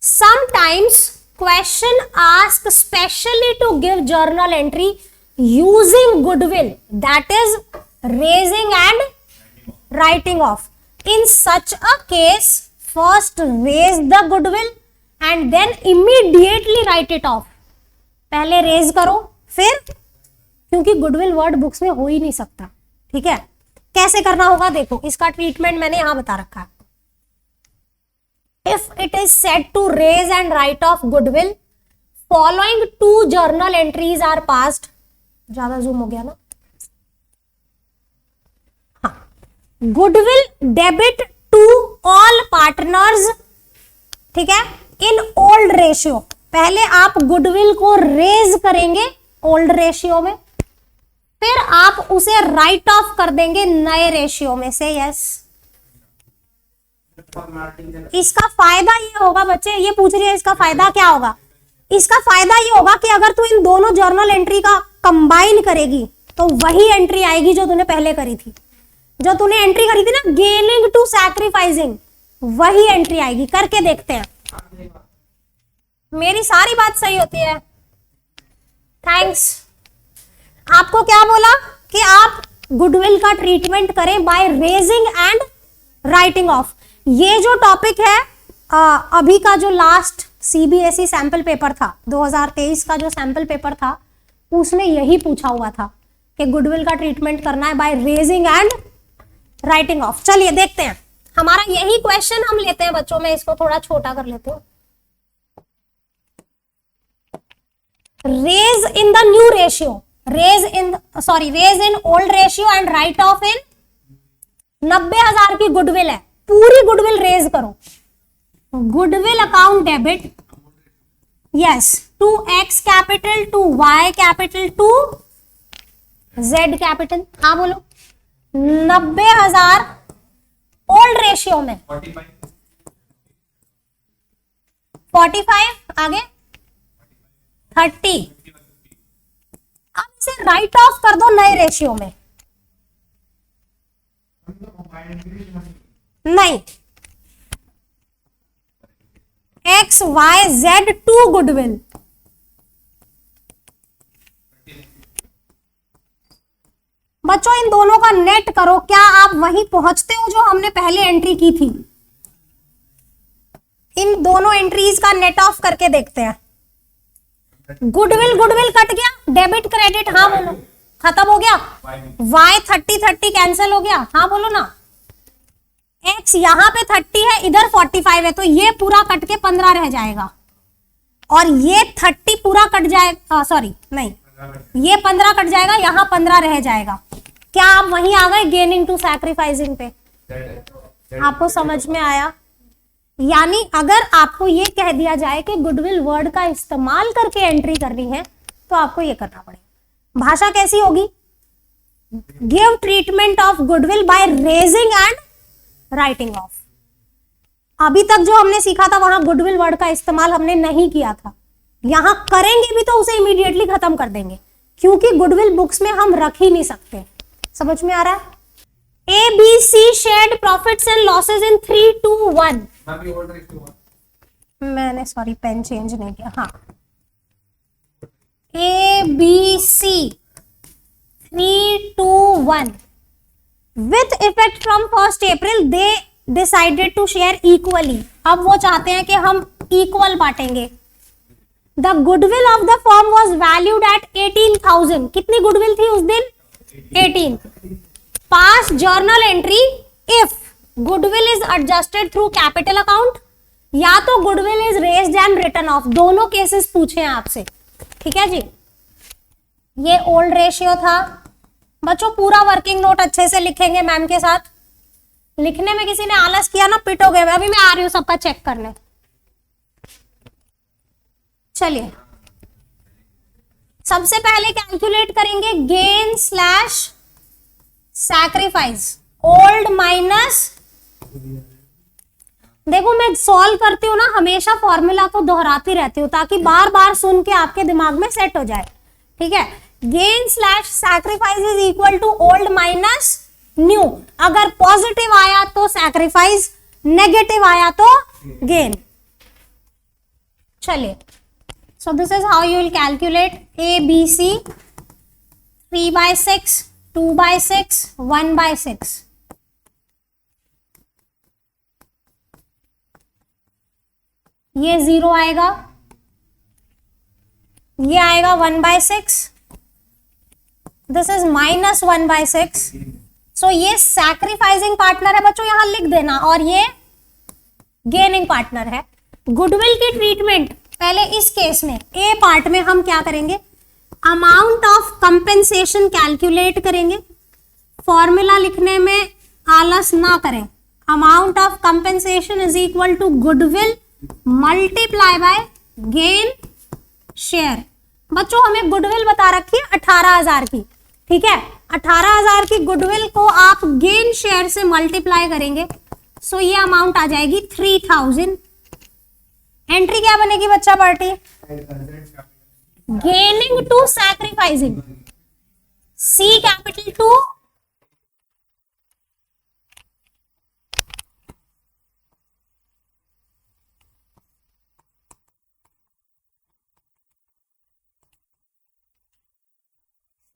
Sometimes question ask specially to give journal entry using goodwill, that is raising and writing off. In such a case first raise the goodwill and then immediately write it off. पहले रेज करो फिर, क्योंकि goodwill word books में हो ही नहीं सकता। ठीक है, कैसे करना होगा देखो, इसका ट्रीटमेंट मैंने यहां बता रखा है। If it is said to raise and write off goodwill, following two journal entries are passed. ज्यादा जूम हो गया ना। हाँ, goodwill debit to all partners, ठीक है, इन ओल्ड रेशियो। पहले आप गुडविल को रेज करेंगे ओल्ड रेशियो में, फिर आप उसे राइट ऑफ कर देंगे नए रेशियो में से। यस, इसका फायदा ये होगा, बच्चे ये पूछ रही है इसका फायदा क्या होगा। इसका फायदा ये होगा कि अगर तू इन दोनों जर्नल एंट्री का कंबाइन करेगी तो वही एंट्री आएगी जो तूने पहले करी थी। जो तूने एंट्री करी थी ना, गेनिंग टू सैक्रिफाइसिंग, वही एंट्री आएगी। करके देखते हैं, मेरी सारी बात सही होती है। थैंक्स। आपको क्या बोला कि आप गुडविल का ट्रीटमेंट करें by raising and writing of. ये जो टॉपिक है अभी का जो लास्ट सीबीएसई सैंपल पेपर था, 2023 का जो सैंपल पेपर था, उसमें यही पूछा हुआ था कि गुडविल का ट्रीटमेंट करना है by raising and writing of. चलिए देखते हैं, हमारा यही क्वेश्चन हम लेते हैं बच्चों में। इसको थोड़ा छोटा कर लेते हैं। Raise in the new ratio, raise in old ratio and write off in 90,000 की गुडविल है, पूरी गुडविल रेज करो। Goodwill account debit, yes, to X capital, to Y capital, to Z capital. हाँ बोलो। 90,000 ओल्ड रेशियो में 45, आगे 30। अब इसे राइट ऑफ कर दो नए रेशियो में। नहीं, X Y Z to goodwill. बच्चों इन दोनों का नेट करो, क्या आप वहीं पहुंचते हो जो हमने पहले एंट्री की थी। इन दोनों एंट्रीज का नेट ऑफ करके देखते हैं। गुडविल गुडविल कट गया, डेबिट क्रेडिट, हाँ बोलो, खत्म हो गया। वाई 30 कैंसिल हो गया, हाँ बोलो ना। एक्स यहाँ पे 30 है, इधर 45 है, तो ये पूरा कट के 15 रह जाएगा, और ये 30 पूरा कट जाएगा, सॉरी नहीं, ये 15 कट जाएगा, यहाँ 15 रह जाएगा। क्या आप वहीं आ गए गेनिंग टू सैक्रिफाइसिंग पे? आपको समझ में आया? यानी अगर आपको ये कह दिया जाए कि गुडविल वर्ड का इस्तेमाल करके एंट्री करनी है तो आपको ये करना पड़ेगा। भाषा कैसी होगी? Give treatment of goodwill by raising and writing of. अभी तक जो हमने सीखा था वहां गुडविल वर्ड का इस्तेमाल हमने नहीं किया था, यहां करेंगे भी तो उसे इमीडिएटली खत्म कर देंगे, क्योंकि गुडविल बुक्स में हम रख ही नहीं सकते। समझ में आ रहा है? ABC shared profits and losses in 3-2-1। मैंने सॉरी पेन चेंज नहीं किया। हाँ, ABC 3-2-1 with effect from 1st April they decided to share equally। अब वो चाहते हैं कि हम इक्वल बांटेंगे। The goodwill of the firm was valued at 18,000। कितनी गुडविल थी उस दिन? 18। Pass journal entry if goodwill is adjusted through capital account, या तो goodwill is raised and written off। दोनों केसेस पूछे हैं आपसे, ठीक है जी। ये ओल्ड रेशियो था। बच्चों पूरा वर्किंग नोट अच्छे से लिखेंगे मैम के साथ। लिखने में किसी ने आलस किया ना, पिटोगे। अभी मैं आ रही हूं सबका चेक करने। चलिए सबसे पहले कैलकुलेट करेंगे gain slash sacrifice, old minus. देखो मैं सॉल्व करती हूँ ना, हमेशा फॉर्मूला को दोहराती रहती हूँ ताकि बार बार सुन के आपके दिमाग में सेट हो जाए। ठीक है, gain slash sacrifice is equal to old minus new. अगर पॉजिटिव आया तो सैक्रिफाइस, नेगेटिव आया तो गेन। चलिए, so this is how you will calculate A, B, C, 3/6, 2/6, 1/6. ये 0 आएगा, ये आएगा 1/6, दिस इज -1/6। सो ये सैक्रिफाइसिंग पार्टनर है बच्चों, यहां लिख देना, और ये गेनिंग पार्टनर है। गुडविल की ट्रीटमेंट पहले इस केस में ए पार्ट में हम क्या करेंगे, अमाउंट ऑफ कंपेंसेशन कैलकुलेट करेंगे। फॉर्मूला लिखने में आलस ना करें। Amount of compensation is equal to goodwill multiply by gain share. बच्चों हमें गुडविल बता रखी है 18,000 की, ठीक है। 18,000 की गुडविल को आप गेन शेयर से मल्टीप्लाई करेंगे, सो ये अमाउंट आ जाएगी 3,000। एंट्री क्या बनेगी बच्चा party, gaining to sacrificing, C capital to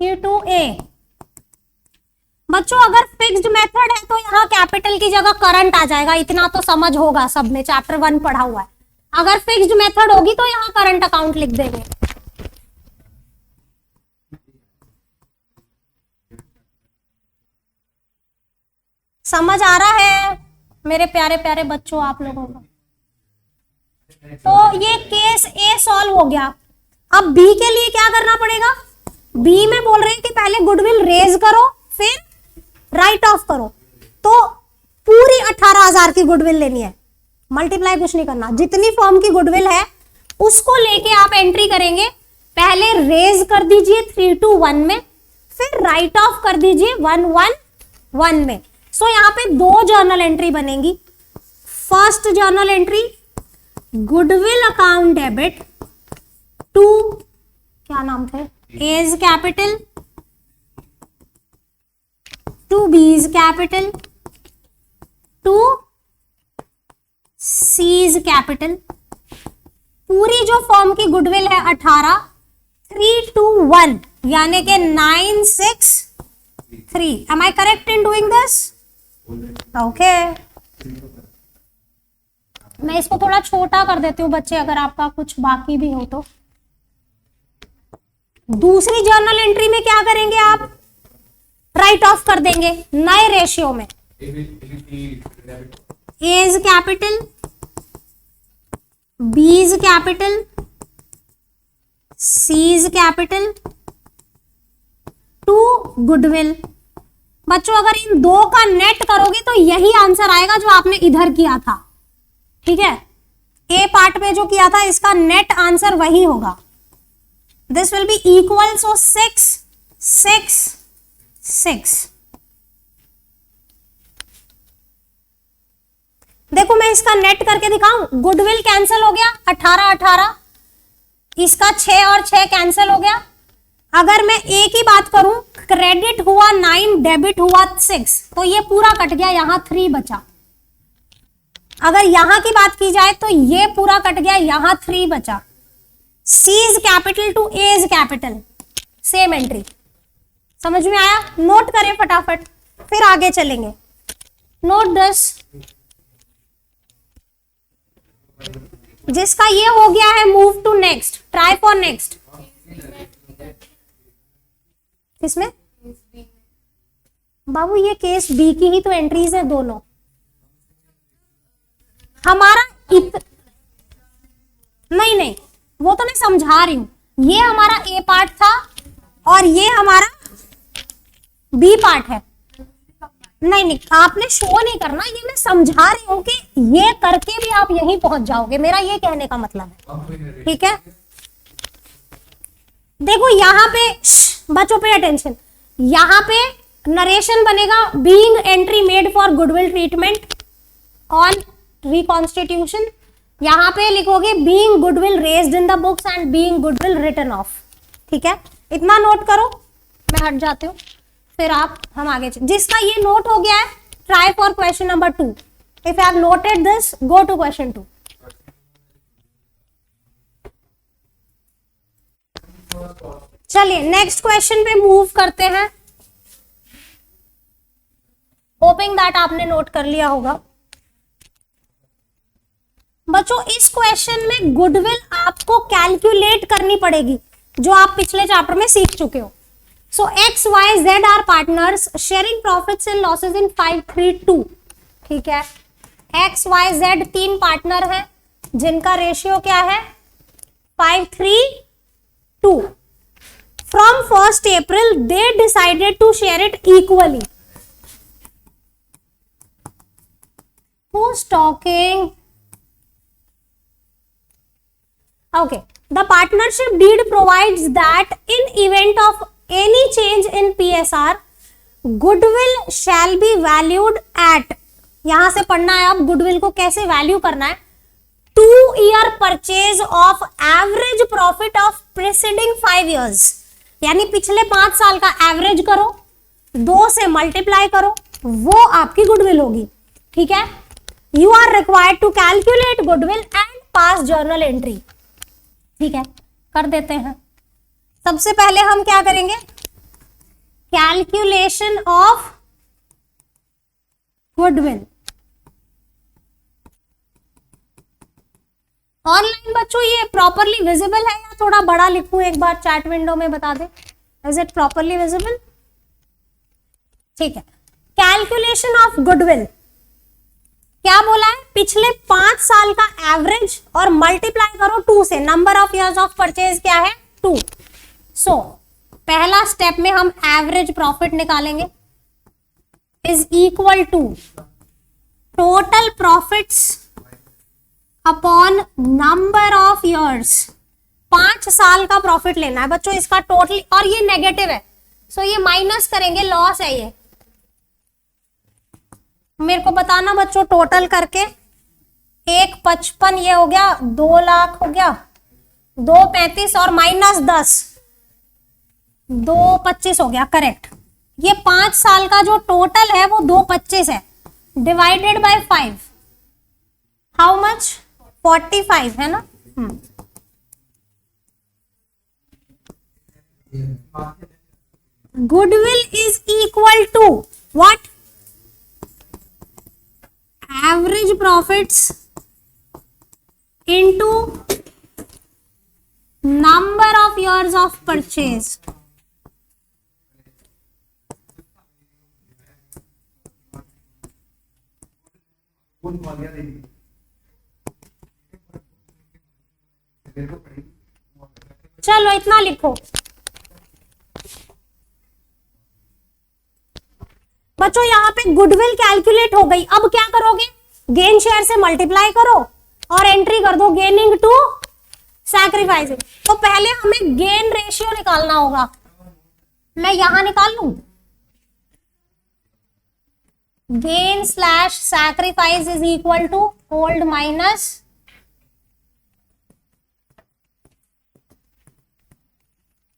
C2A। बच्चों अगर फिक्स्ड मेथड है तो यहाँ कैपिटल की जगह करंट आ जाएगा, इतना तो समझ होगा, सब में चैप्टर 1 पढ़ा हुआ है। अगर फिक्स्ड मेथड होगी तो यहाँ करंट अकाउंट लिख देंगे। समझ आ रहा है मेरे प्यारे प्यारे बच्चों आप लोगों को? तो ये केस ए सॉल्व हो गया। अब बी के लिए क्या करना पड़ेगा, बी में बोल रहे हैं कि पहले गुडविल रेज करो फिर राइट ऑफ करो। तो पूरी 18,000 की गुडविल लेनी है, मल्टीप्लाई कुछ नहीं करना। जितनी फॉर्म की गुडविल है उसको लेके आप एंट्री करेंगे। पहले रेज कर दीजिए 321 में, फिर राइट ऑफ कर दीजिए 111 में। सो यहाँ पे 2 जर्नल एंट्री बनेंगी। First journal entry goodwill account debit to, क्या नाम थे, A's capital to B's capital to C's capital. पूरी जो फॉर्म की गुडविल है 18, 321 यानी कि 963। Am I correct in doing this? Okay, मैं इसको थोड़ा छोटा कर देती हूँ बच्चे, अगर आपका कुछ बाकी भी हो तो। दूसरी जर्नल एंट्री में क्या करेंगे आप, राइट ऑफ कर देंगे नए रेशियो में। A's capital, B's capital, C's capital to goodwill. बच्चों अगर इन 2 का नेट करोगे तो यही आंसर आएगा जो आपने इधर किया था, ठीक है। ए पार्ट में जो किया था इसका नेट आंसर वही होगा। दिस विल बी इक्वल, सो 6 6 6। देखो मैं इसका नेट करके दिखाऊं, गुडविल कैंसिल हो गया 18 18, इसका 6 और 6 कैंसिल हो गया। अगर मैं ए की बात करूं, क्रेडिट हुआ 9, डेबिट हुआ 6, तो ये पूरा कट गया, यहां 3 बचा। अगर यहां की बात की जाए तो ये पूरा कट गया, यहां 3 बचा। C's capital to A's capital, same entry. समझ में आया? नोट करें फटाफट, फिर आगे चलेंगे। नोट दिस, जिसका ये हो गया है move to next, try for next. किसमें बाबू, ये केस बी की ही तो एंट्रीज है दोनों। हमारा नहीं, वो तो मैं समझा रही हूं। ये हमारा ए पार्ट था, और ये हमारा बी पार्ट है। नहीं नहीं, आपने शो नहीं करना, ये मैं समझा रही हूं कि ये करके भी आप यहीं पहुंच जाओगे, मेरा ये कहने का मतलब है। ठीक है, देखो यहां पे बच्चों पे अटेंशन, यहां पे नरेशन बनेगा being entry made for goodwill treatment on reconstitution. यहां पे लिखोगे being goodwill raised in the books and being goodwill written off. ठीक है, इतना नोट करो, मैं हट जाती हूँ, फिर हम आगे जिसका ये नोट हो गया है, try for question number 2। If you have noted this, go to question 2। चलिए नेक्स्ट क्वेश्चन पे मूव करते हैं। होपिंग दैट आपने नोट कर लिया होगा। बच्चों इस क्वेश्चन में गुडविल आपको कैलकुलेट करनी पड़ेगी, जो आप पिछले चैप्टर में सीख चुके हो। So X Y Z are partners sharing profits and losses in 5-3-2। ठीक है, एक्स वाई जेड 3 पार्टनर है जिनका रेशियो क्या है, 5-3-2। From 1st April they decided to share it equally. Who's talking? Okay, the partnership deed provides that in event of any change in PSR, goodwill shall be valued at, यहां से पढ़ना है अब goodwill को कैसे value करना है, 2-year purchase of average profit of preceding 5 years। यानी पिछले 5 साल का एवरेज करो, 2 से मल्टीप्लाई करो, वो आपकी गुडविल होगी। ठीक है, you are required to calculate goodwill and pass journal entry. ठीक है, कर देते हैं। सबसे पहले हम क्या करेंगे, कैलकुलेशन ऑफ गुडविल। ऑनलाइन बच्चों ये प्रॉपरली विजिबल है या थोड़ा बड़ा लिखूं, एक बार चैट विंडो में बता दे, इज इट प्रॉपरली विजिबल? ठीक है, कैलकुलेशन ऑफ गुडविल क्या बोला है, पिछले 5 साल का एवरेज और मल्टीप्लाई करो 2 से, number of years of purchase क्या है 2। सो पहला स्टेप में हम एवरेज प्रॉफिट निकालेंगे, is equal to total profits upon number of years. 5 साल का प्रॉफिट लेना है बच्चों इसका टोटल, और ये नेगेटिव है, सो ये माइनस करेंगे, लॉस है ये। मेरे को बताना बच्चों टोटल करके, 1,55 ये हो गया, 2 लाख हो गया, 2,35 और -10, 2,25 हो गया, करेक्ट। ये 5 साल का जो टोटल है वो 2,25 है, डिवाइडेड बाय 5, हाउ मच, 45 है ना। Goodwill is equal to what, average profits into number of years of purchase. चलो इतना लिखो बच्चों, यहां पे गुडविल कैलकुलेट हो गई। अब क्या करोगे, गेन शेयर से मल्टीप्लाई करो और एंट्री कर दो गेनिंग टू सैक्रिफाइसिंग। तो पहले हमें गेन रेशियो निकालना होगा, मैं यहां निकाल लूं, gain slash sacrifice is equal to old minus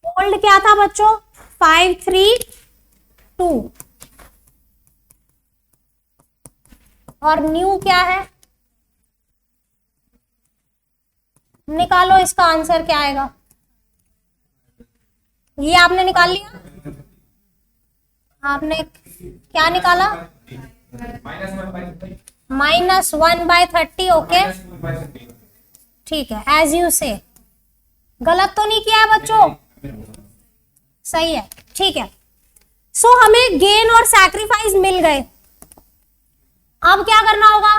old क्या था बच्चों, 532 और न्यू क्या है, निकालो इसका आंसर क्या आएगा। ये आपने निकाल लिया, आपने क्या निकाला, -1/30। ओके ठीक है, एज यू से, गलत तो नहीं किया है बच्चों, सही है, ठीक है। सो हमें गेन और सैक्रिफाइस मिल गए। अब क्या करना होगा,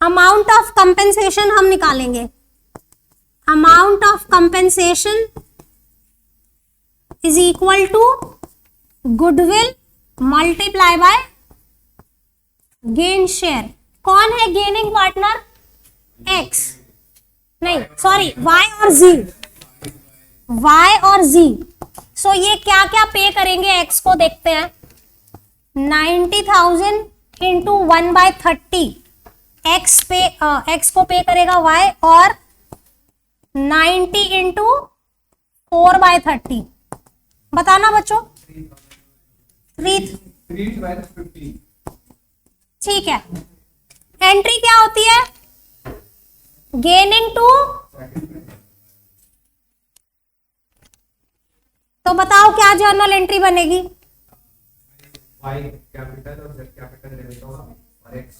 अमाउंट ऑफ कंपेंसेशन हम निकालेंगे। Amount of compensation is equal to goodwill multiply by gain share. कौन है गेनिंग पार्टनर? एक्स, नहीं सॉरी वाई और जी, वाई और जी। सो ये क्या क्या पे करेंगे एक्स को, देखते हैं। 90,000 इंटू 1/30 एक्स को पे करेगा वाई, और 90 इंटू 4/30 बताना बच्चों। 3/50। ठीक है, एंट्री क्या होती है? गेनिंग टू, तो बताओ क्या जर्नल एंट्री बनेगी? वाई कैपिटल और जेड कैपिटल ले लेता हूं और X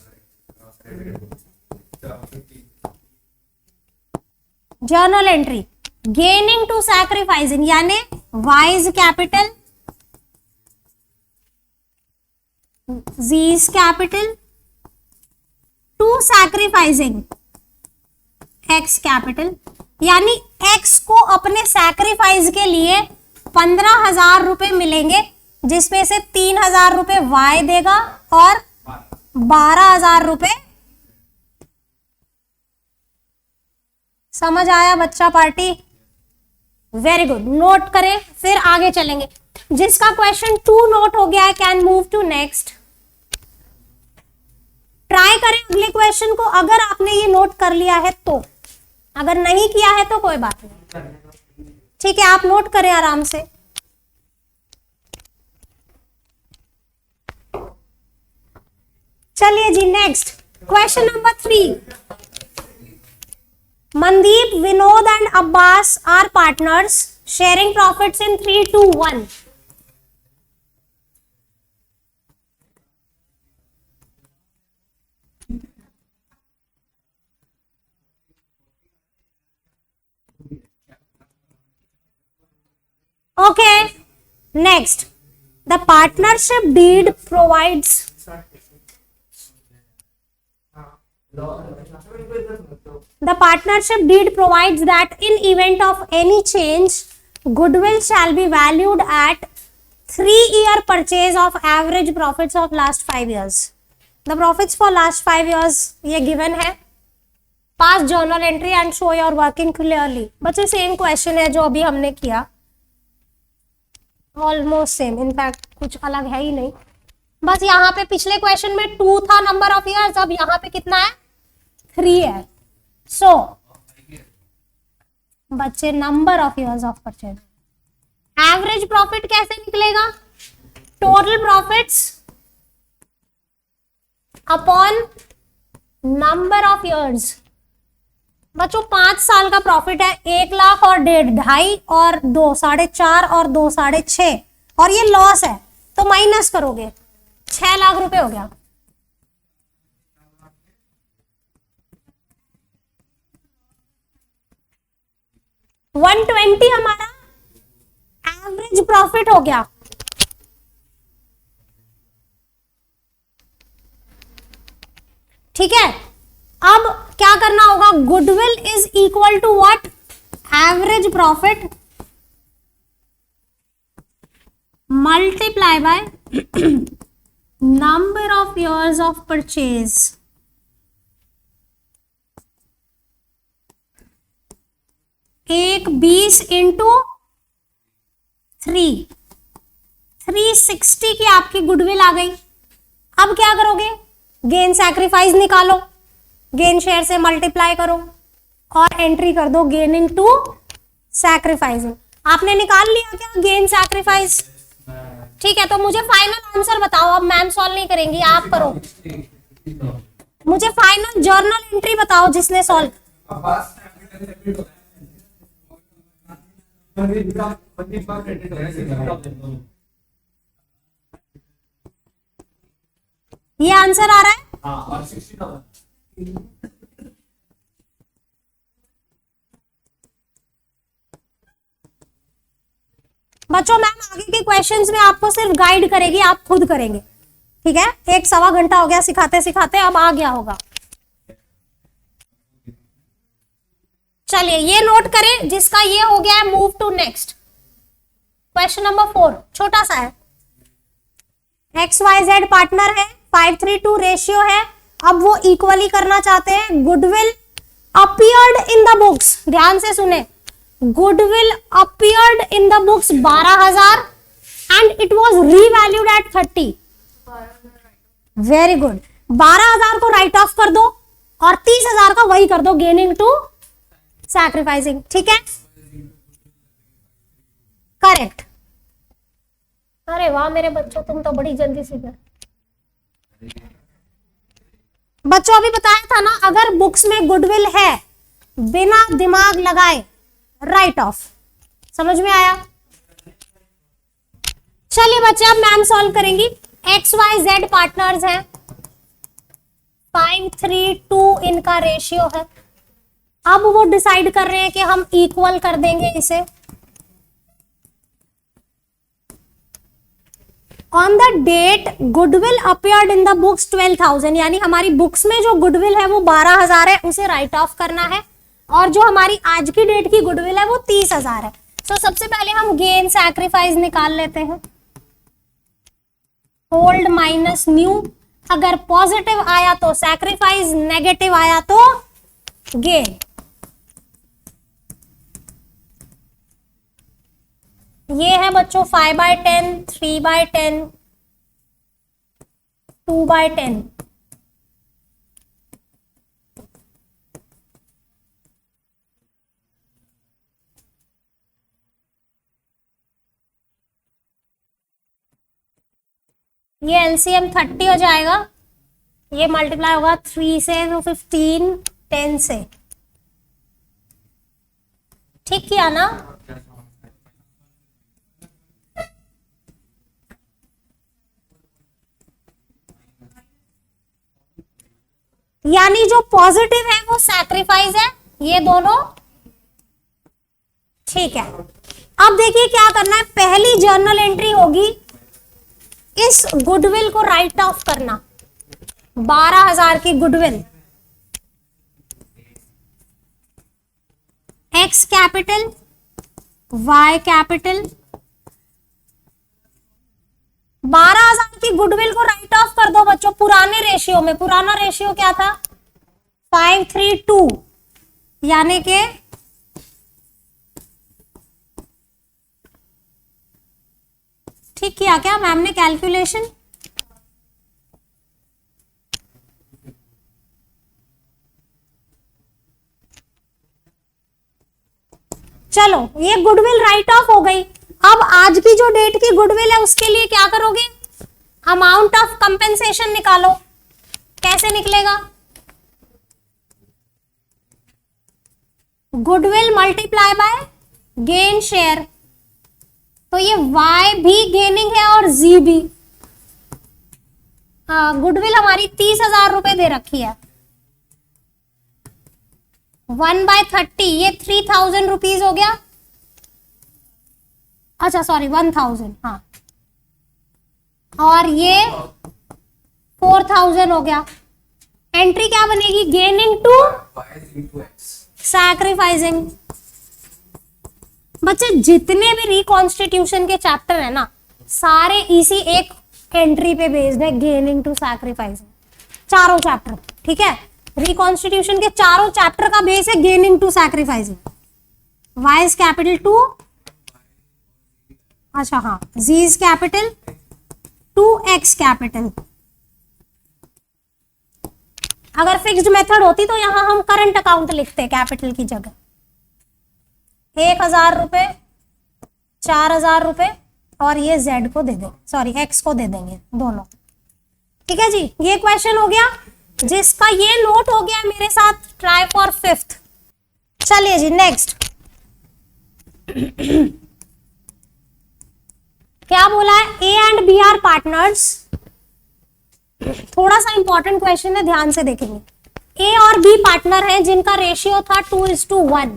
journal entry gaining to sacrificing, यानी Y's capital, Z's capital to sacrificing X capital, यानी एक्स को अपने सैक्रिफाइस के लिए 15,000 रुपए मिलेंगे, जिसमें से 3,000 रुपए वाई देगा और 12,000 रुपए। समझ आया बच्चा पार्टी? वेरी गुड, नोट करें फिर आगे चलेंगे। जिसका क्वेश्चन 2 नोट हो गया है कैन मूव टू नेक्स्ट। ट्राई करें अगले क्वेश्चन को, अगर आपने ये नोट कर लिया है तो, अगर नहीं किया है तो कोई बात नहीं, ठीक है, आप नोट करें आराम से। चलिए जी next question number 3। Mandeep, Vinod and Abbas are partners sharing profits in 3-2-1. Okay, next, the partnership deed provides that in event of any change, goodwill shall be valued at 3-year purchase of average profits of last 5 years. The profits for last 5 years ये given है। Pass journal entry and show your working clearly। बच्चे same question है जो अभी हमने किया, almost same, in fact कुछ अलग है ही नहीं। बस यहाँ पे पिछले क्वेश्चन में 2 था नंबर ऑफ ईयर्स, अब यहाँ पे कितना है? 3 है। सो बच्चे number of years of purchase, average profit कैसे निकलेगा? Total profits upon number of years. बच्चों 5 साल का प्रॉफिट है, 1 लाख और 1.5, 2.5 और 2, 4.5 और 2, 6.5, और ये लॉस है तो माइनस करोगे, 6 लाख रुपए हो गया। $120 हमारा एवरेज प्रॉफिट हो गया। ठीक है, अब क्या करना होगा? Goodwill is equal to what? Average profit multiply by number of years of purchase. एक 20 इंटू 3, 360 की आपकी गुडविल आ गई। अब क्या करोगे? गेन सैक्रिफाइस निकालो, गेन शेयर से मल्टीप्लाई करो और एंट्री कर दो गेनिंग टू सैक्रिफाइसिंग। आपने निकाल लिया क्या गेन सैक्रिफाइस? ठीक है, तो मुझे फाइनल आंसर बताओ। अब मैम सॉल्व नहीं करेंगी, आप करो। मुझे फाइनल जर्नल एंट्री बताओ जिसने सॉल्व। ये आंसर आ रहा है? और 60,000। बच्चों मैम आगे के क्वेश्चंस में आपको सिर्फ गाइड करेगी, आप खुद करेंगे। ठीक है, 1-1.25 घंटा हो गया सिखाते सिखाते, अब आ गया होगा। चलिए ये नोट करें, जिसका ये हो गया है, move to next question number 4, छोटा सा है। XYZ पार्टनर है, 5:3 रेशियो है। अब वो इक्वली करना चाहते हैं। Goodwill appeared in the books, ध्यान से सुने, goodwill appeared in the books 12,000 and it was revalued at 30। Very good. 12,000 को राइट ऑफ कर दो और 30,000 का वही कर दो, गेनिंग टू सैक्रिफाइसिंग। ठीक है, करेक्ट। अरे वाह मेरे बच्चों, तुम तो बड़ी जल्दी सीख गए। बच्चों अभी बताया था ना, अगर बुक्स में गुडविल है, बिना दिमाग लगाए राइट ऑफ। समझ में आया? चलिए बच्चे, अब मैम सॉल्व करेंगी। XYZ पार्टनर्स हैं, 5:3 इनका रेशियो है। अब वो डिसाइड कर रहे हैं कि हम इक्वल कर देंगे इसे। On the date goodwill appeared in the books 12,000, यानी हमारी बुक्स में जो गुडविल है वो 12,000 है, उसे राइट ऑफ करना है। और जो हमारी आज की डेट की गुडविल है वो 30,000 है। तो सबसे पहले हम गेन सैक्रिफाइस निकाल लेते हैं। ओल्ड माइनस न्यू, अगर पॉजिटिव आया तो सैक्रिफाइस, नेगेटिव आया तो गेन। ये है बच्चों 5/10, 3/10, 2/10। ये एलसीएम 30 हो जाएगा, ये मल्टीप्लाई होगा 3 से तो 15, 10 से। ठीक किया ना? यानी जो पॉजिटिव है वो सैक्रिफाइस है, ये दोनों। ठीक है, अब देखिए क्या करना है। पहली जर्नल एंट्री होगी इस गुडविल को राइट ऑफ करना। 12,000 की goodwill, X capital, Y capital. 12,000 की गुडविल को राइट ऑफ कर दो बच्चों पुराने रेशियो में। पुराना रेशियो क्या था? 5:3, यानी कि ठीक किया क्या मैम ने कैलकुलेशन? चलो ये गुडविल राइट ऑफ हो गई। अब आज की जो डेट की गुडविल है उसके लिए क्या करोगे? अमाउंट ऑफ कंपेंसेशन निकालो। कैसे निकलेगा? Goodwill multiply by gain share. तो ये y भी गेनिंग है और z भी। गुडविल हमारी 30,000 रुपए दे रखी है। 1/30, ये 3,000 रुपीज हो गया। अच्छा सॉरी 1,000, हाँ। और ये 4,000 हो गया। एंट्री क्या बनेगी? Gaining to sacrificing. बच्चे जितने भी रिकॉन्स्टिट्यूशन के चैप्टर है ना, सारे इसी एक एंट्री पे बेस्ड है, गेनिंग टू सैक्रिफाइसिंग। चारों चैप्टर, ठीक है। रिकॉन्स्टिट्यूशन के चारों चैप्टर का बेस है gaining to sacrificing. Y is capital 2, अच्छा हाँ, z is capital 2x capital. अगर फिक्स्ड मेथड होती तो यहां हम करंट अकाउंट लिखते कैपिटल की जगह। 1,000 रुपए, 4,000 रुपए, और ये z को दे देंगे, सॉरी x को दे देंगे दोनों। ठीक है जी, ये क्वेश्चन हो गया जिसका ये नोट हो गया मेरे साथ। Try for 5th। चलिए जी नेक्स्ट। क्या बोला है? A and B are partners. थोड़ा सा इंपॉर्टेंट क्वेश्चन है, ध्यान से देखेंगे। A और B पार्टनर हैं जिनका रेशियो था 2:1।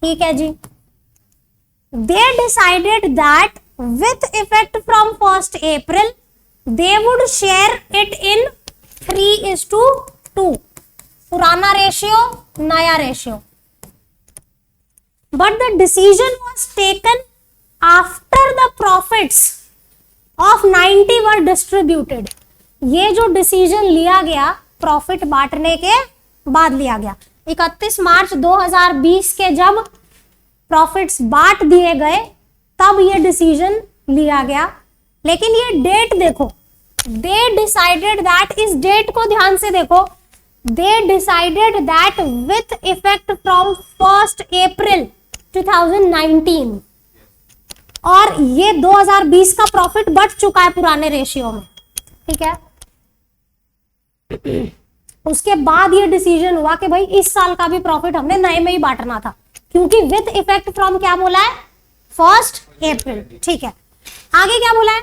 ठीक है जी। They decided that with effect from 1st April they would share it in 3:2। पुराना रेशियो, नया ratio. But the decision was taken after the profits of 90 were distributed. ये जो डिसीजन लिया गया प्रॉफिट बांटने के बाद लिया गया। 31 मार्च 2020 के जब प्रॉफिट्स बांट दिए गए तब ये डिसीजन लिया गया। लेकिन ये डेट देखो, दे डिसाइडेड दैट, इस डेट को ध्यान से देखो, they decided that with effect from 1 अप्रैल 2019, और ये 2020 का प्रॉफिट बढ़ चुका है पुराने रेशियो में, ठीक है। उसके बाद ये डिसीजन हुआ कि भाई इस साल का भी प्रॉफिट हमने नए में ही बांटना था, क्योंकि विथ इफेक्ट फ्रॉम क्या बोला है, 1 अप्रैल, ठीक है। आगे क्या बोला है,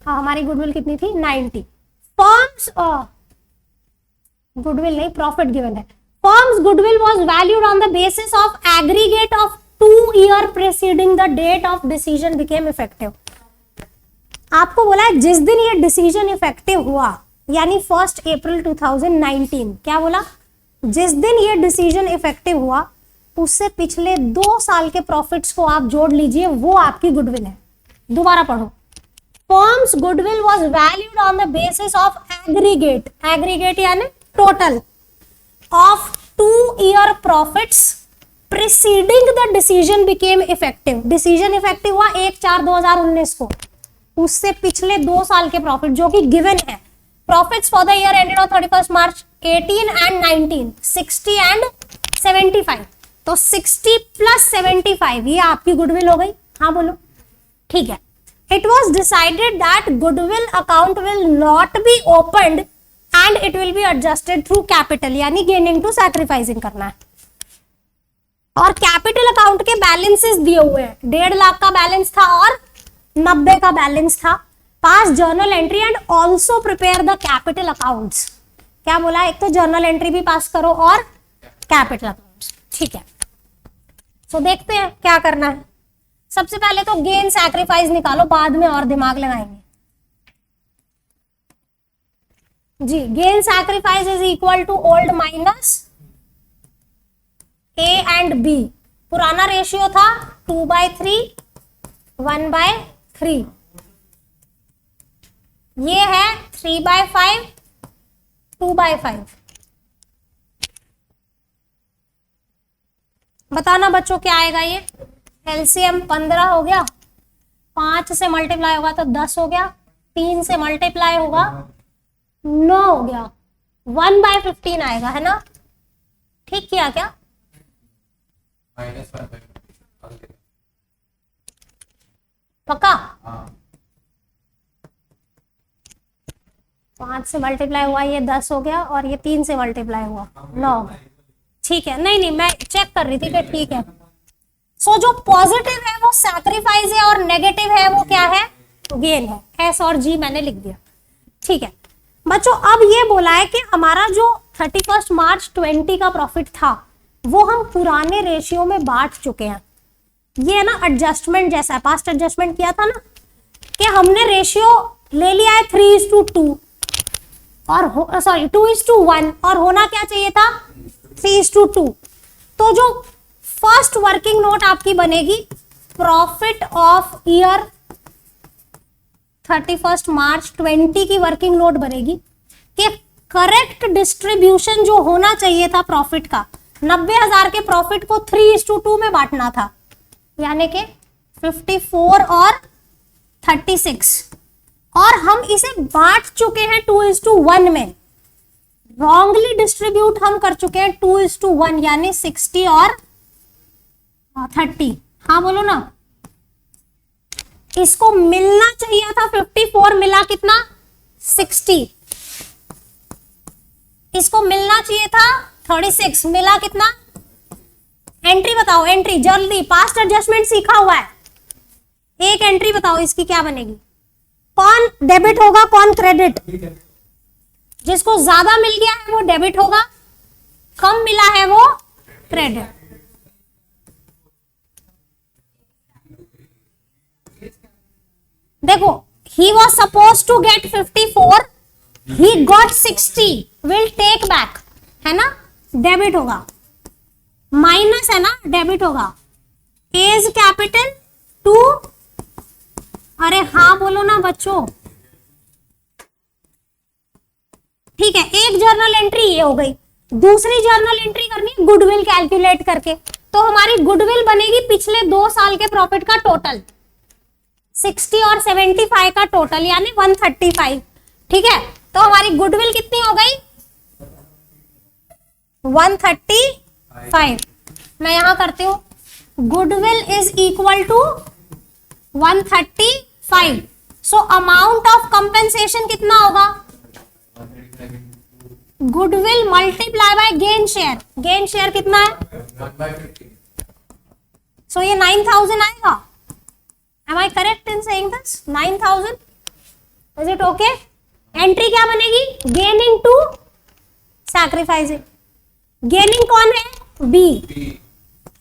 हाँ हमारी गुडविल कितनी थी, 90। फर्म्स, गुडविल नहीं, प्रॉफिट गिवन है। Firm's goodwill was valued on the basis of aggregate of 2 year preceding the date of decision became effective. आपको बोला है जिस दिन ये डिसीजन इफेक्टिव हुआ, यानी 1 अप्रैल 2019, क्या बोला, जिस दिन ये डिसीजन इफेक्टिव हुआ उससे पिछले 2 साल के प्रॉफिट्स को आप जोड़ लीजिए, वो आपकी गुडविल है। दोबारा पढ़ो, firm's goodwill was valued on the basis of aggregate, aggregate यानी total of 2 year profits preceding the decision became effective. Decision effective हुआ 1/4/2019 को, उससे पिछले 2 साल के प्रॉफिट जो कि गिवन है। Profits for the year ended on 31 March 18 and 19, 60 and 75, तो 60 प्लस 75 ये आपकी गुडविल हो गई। हाँ बोलो, ठीक है। It was decided that goodwill account will not be opened and it will be adjusted through capital, यानी गेनिंग टू सैक्रिफाइसिंग करना है। और कैपिटल अकाउंट के बैलेंसेस दिए हुए हैं, 1.5 लाख का बैलेंस था और 90 का बैलेंस था। पास journal entry and also prepare the capital accounts. क्या बोला, एक तो जर्नल एंट्री भी पास करो और कैपिटल अकाउंट्स, ठीक है। सो देखते हैं क्या करना है। सबसे पहले तो गेन सैक्रिफाइस निकालो, बाद में और दिमाग लगाएंगे जी। Gain sacrifice is equal to old minus A and B. पुराना रेशियो था 2/3 1/3, ये है 3/5 2/5। बताना बच्चों क्या आएगा ये। एलसीएम 15 हो गया, 5 से मल्टीप्लाई होगा तो 10 हो गया, 3 से मल्टीप्लाई होगा 9 हो गया, 1/15 आएगा, है ना। ठीक किया क्या, पक्का। 5 से मल्टीप्लाई हुआ ये 10 हो गया, और ये 3 से मल्टीप्लाई हुआ 9 हो गया, ठीक है। नहीं मैं चेक कर रही थी कि ठीक है। सो जो पॉजिटिव है वो सैक्रिफाइस है और नेगेटिव है वो क्या है, गेन है। एस और जी मैंने लिख दिया, ठीक है बच्चों। अब ये बोला है कि हमारा जो 31 मार्च 20 का प्रॉफिट था वो हम पुराने रेशियो में बांट चुके हैं। ये ना एडजस्टमेंट जैसा है, पास्ट एडजस्टमेंट किया था ना कि हमने रेशियो ले लिया है 3:2 और सॉरी 2:1, और होना क्या चाहिए था 3:2। तो जो फर्स्ट वर्किंग नोट आपकी बनेगी प्रॉफिट ऑफ ईयर 31 मार्च 20 की वर्किंग नोट बनेगी कि करेक्ट डिस्ट्रीब्यूशन जो होना चाहिए था प्रॉफिट का, 90,000 के प्रॉफिट को 3:2 में बांटना था, यानी कि 54 और 36, और हम इसे बांट चुके हैं 2:1 में। रॉन्गली डिस्ट्रीब्यूट हम कर चुके हैं 2:1, यानी 60 और 30। हाँ बोलो ना, इसको मिलना चाहिए था 54, मिला कितना 60। इसको मिलना चाहिए था 36, मिला कितना। एंट्री बताओ, एंट्री जल्दी, पास्ट एडजस्टमेंट सीखा हुआ है। एक एंट्री बताओ इसकी क्या बनेगी, कौन डेबिट होगा कौन क्रेडिट। जिसको ज्यादा मिल गया है वो डेबिट होगा, कम मिला है वो क्रेडिट। देखो, he was supposed to get 54, he got 60, will take back, है ना, डेबिट होगा। माइनस है ना, डेबिट होगा। एज कैपिटल टू, अरे हाँ बोलो ना बच्चों, ठीक है। एक जर्नल एंट्री ये हो गई, दूसरी जर्नल एंट्री करनी है गुडविल कैलकुलेट करके। तो हमारी गुडविल बनेगी पिछले 2 साल के प्रॉफिट का टोटल, 60 और 75 का टोटल, यानी 135, ठीक है। तो हमारी गुडविल कितनी हो गई? 135। मैं यहां करती हूं, goodwill is equal to 135। So amount of compensation कितना होगा? Goodwill multiply by gain share, gain share कितना है? 1/50। सो ये 9000 आएगा। Am I correct in saying this? 9000? Is it okay? Entry क्या बनेगी? Gaining to sacrificing. गेनिंग कौन है? बी।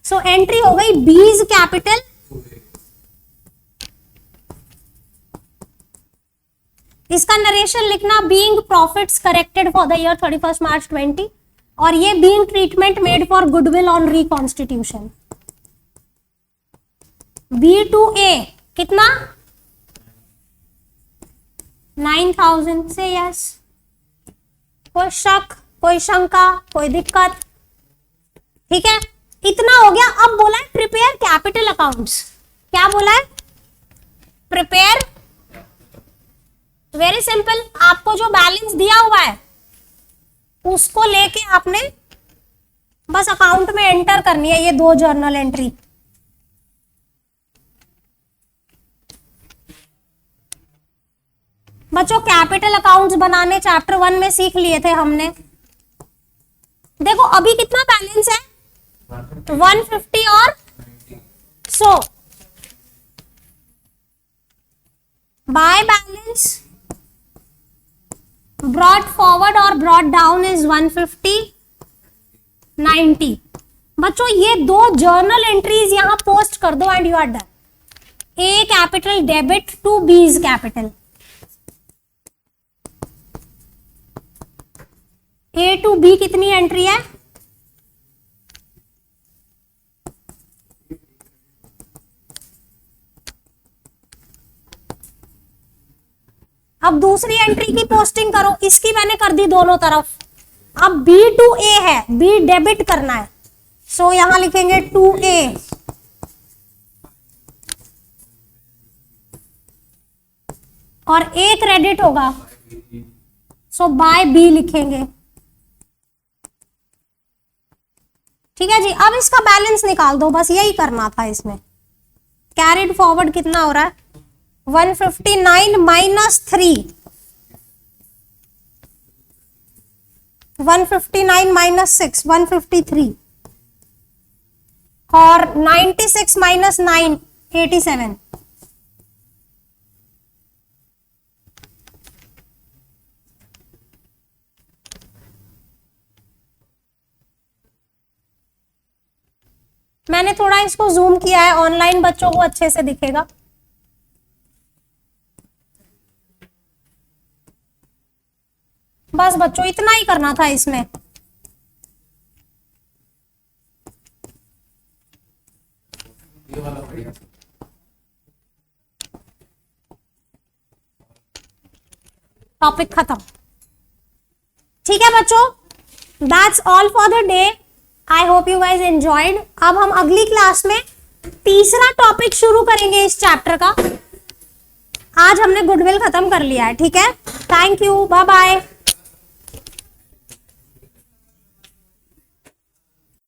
सो एंट्री हो गई बीज कैपिटल, इसका नरेशन लिखना being profits corrected for the year 31 March 20, और ये being treatment made for goodwill on reconstitution. B to A कितना? 9000 से यस। कोई शक, कोई शंका, कोई दिक्कत? ठीक है, इतना हो गया। अब बोला है प्रिपेयर कैपिटल अकाउंट्स। क्या बोला है? प्रिपेयर, वेरी सिंपल, आपको जो बैलेंस दिया हुआ है उसको लेके आपने बस अकाउंट में एंटर करनी है ये 2 जर्नल एंट्री। बच्चों कैपिटल अकाउंट्स बनाने चैप्टर 1 में सीख लिए थे हमने। देखो अभी कितना बैलेंस है? 150 और 100। बाय बैलेंस ब्रॉट फॉरवर्ड और ब्रॉट डाउन इज 150, 90। बच्चों ये 2 जर्नल एंट्रीज यहां पोस्ट कर दो and you are done. A capital debit to B's capital, A to B कितनी एंट्री है? अब दूसरी एंट्री की पोस्टिंग करो, इसकी मैंने कर दी दोनों तरफ। अब बी टू ए है, बी डेबिट करना है, सो यहां लिखेंगे टू ए, और ए क्रेडिट होगा, सो बाय बी लिखेंगे। ठीक है जी। अब इसका बैलेंस निकाल दो, बस यही करना था इसमें। कैरिड फॉरवर्ड कितना हो रहा है? 159 माइनस 3, 159 माइनस 6, 153, और 96 माइनस 9, 87। मैंने थोड़ा इसको जूम किया है, ऑनलाइन बच्चों को अच्छे से दिखेगा। बस बच्चों इतना ही करना था इसमें। टॉपिक खत्म। ठीक है बच्चों, that's all for the day. I hope you guys enjoyed. अब हम अगली क्लास में तीसरा टॉपिक शुरू करेंगे इस चैप्टर का। आज हमने गुडविल खत्म कर लिया है। ठीक है, थैंक यू, बाय बाय।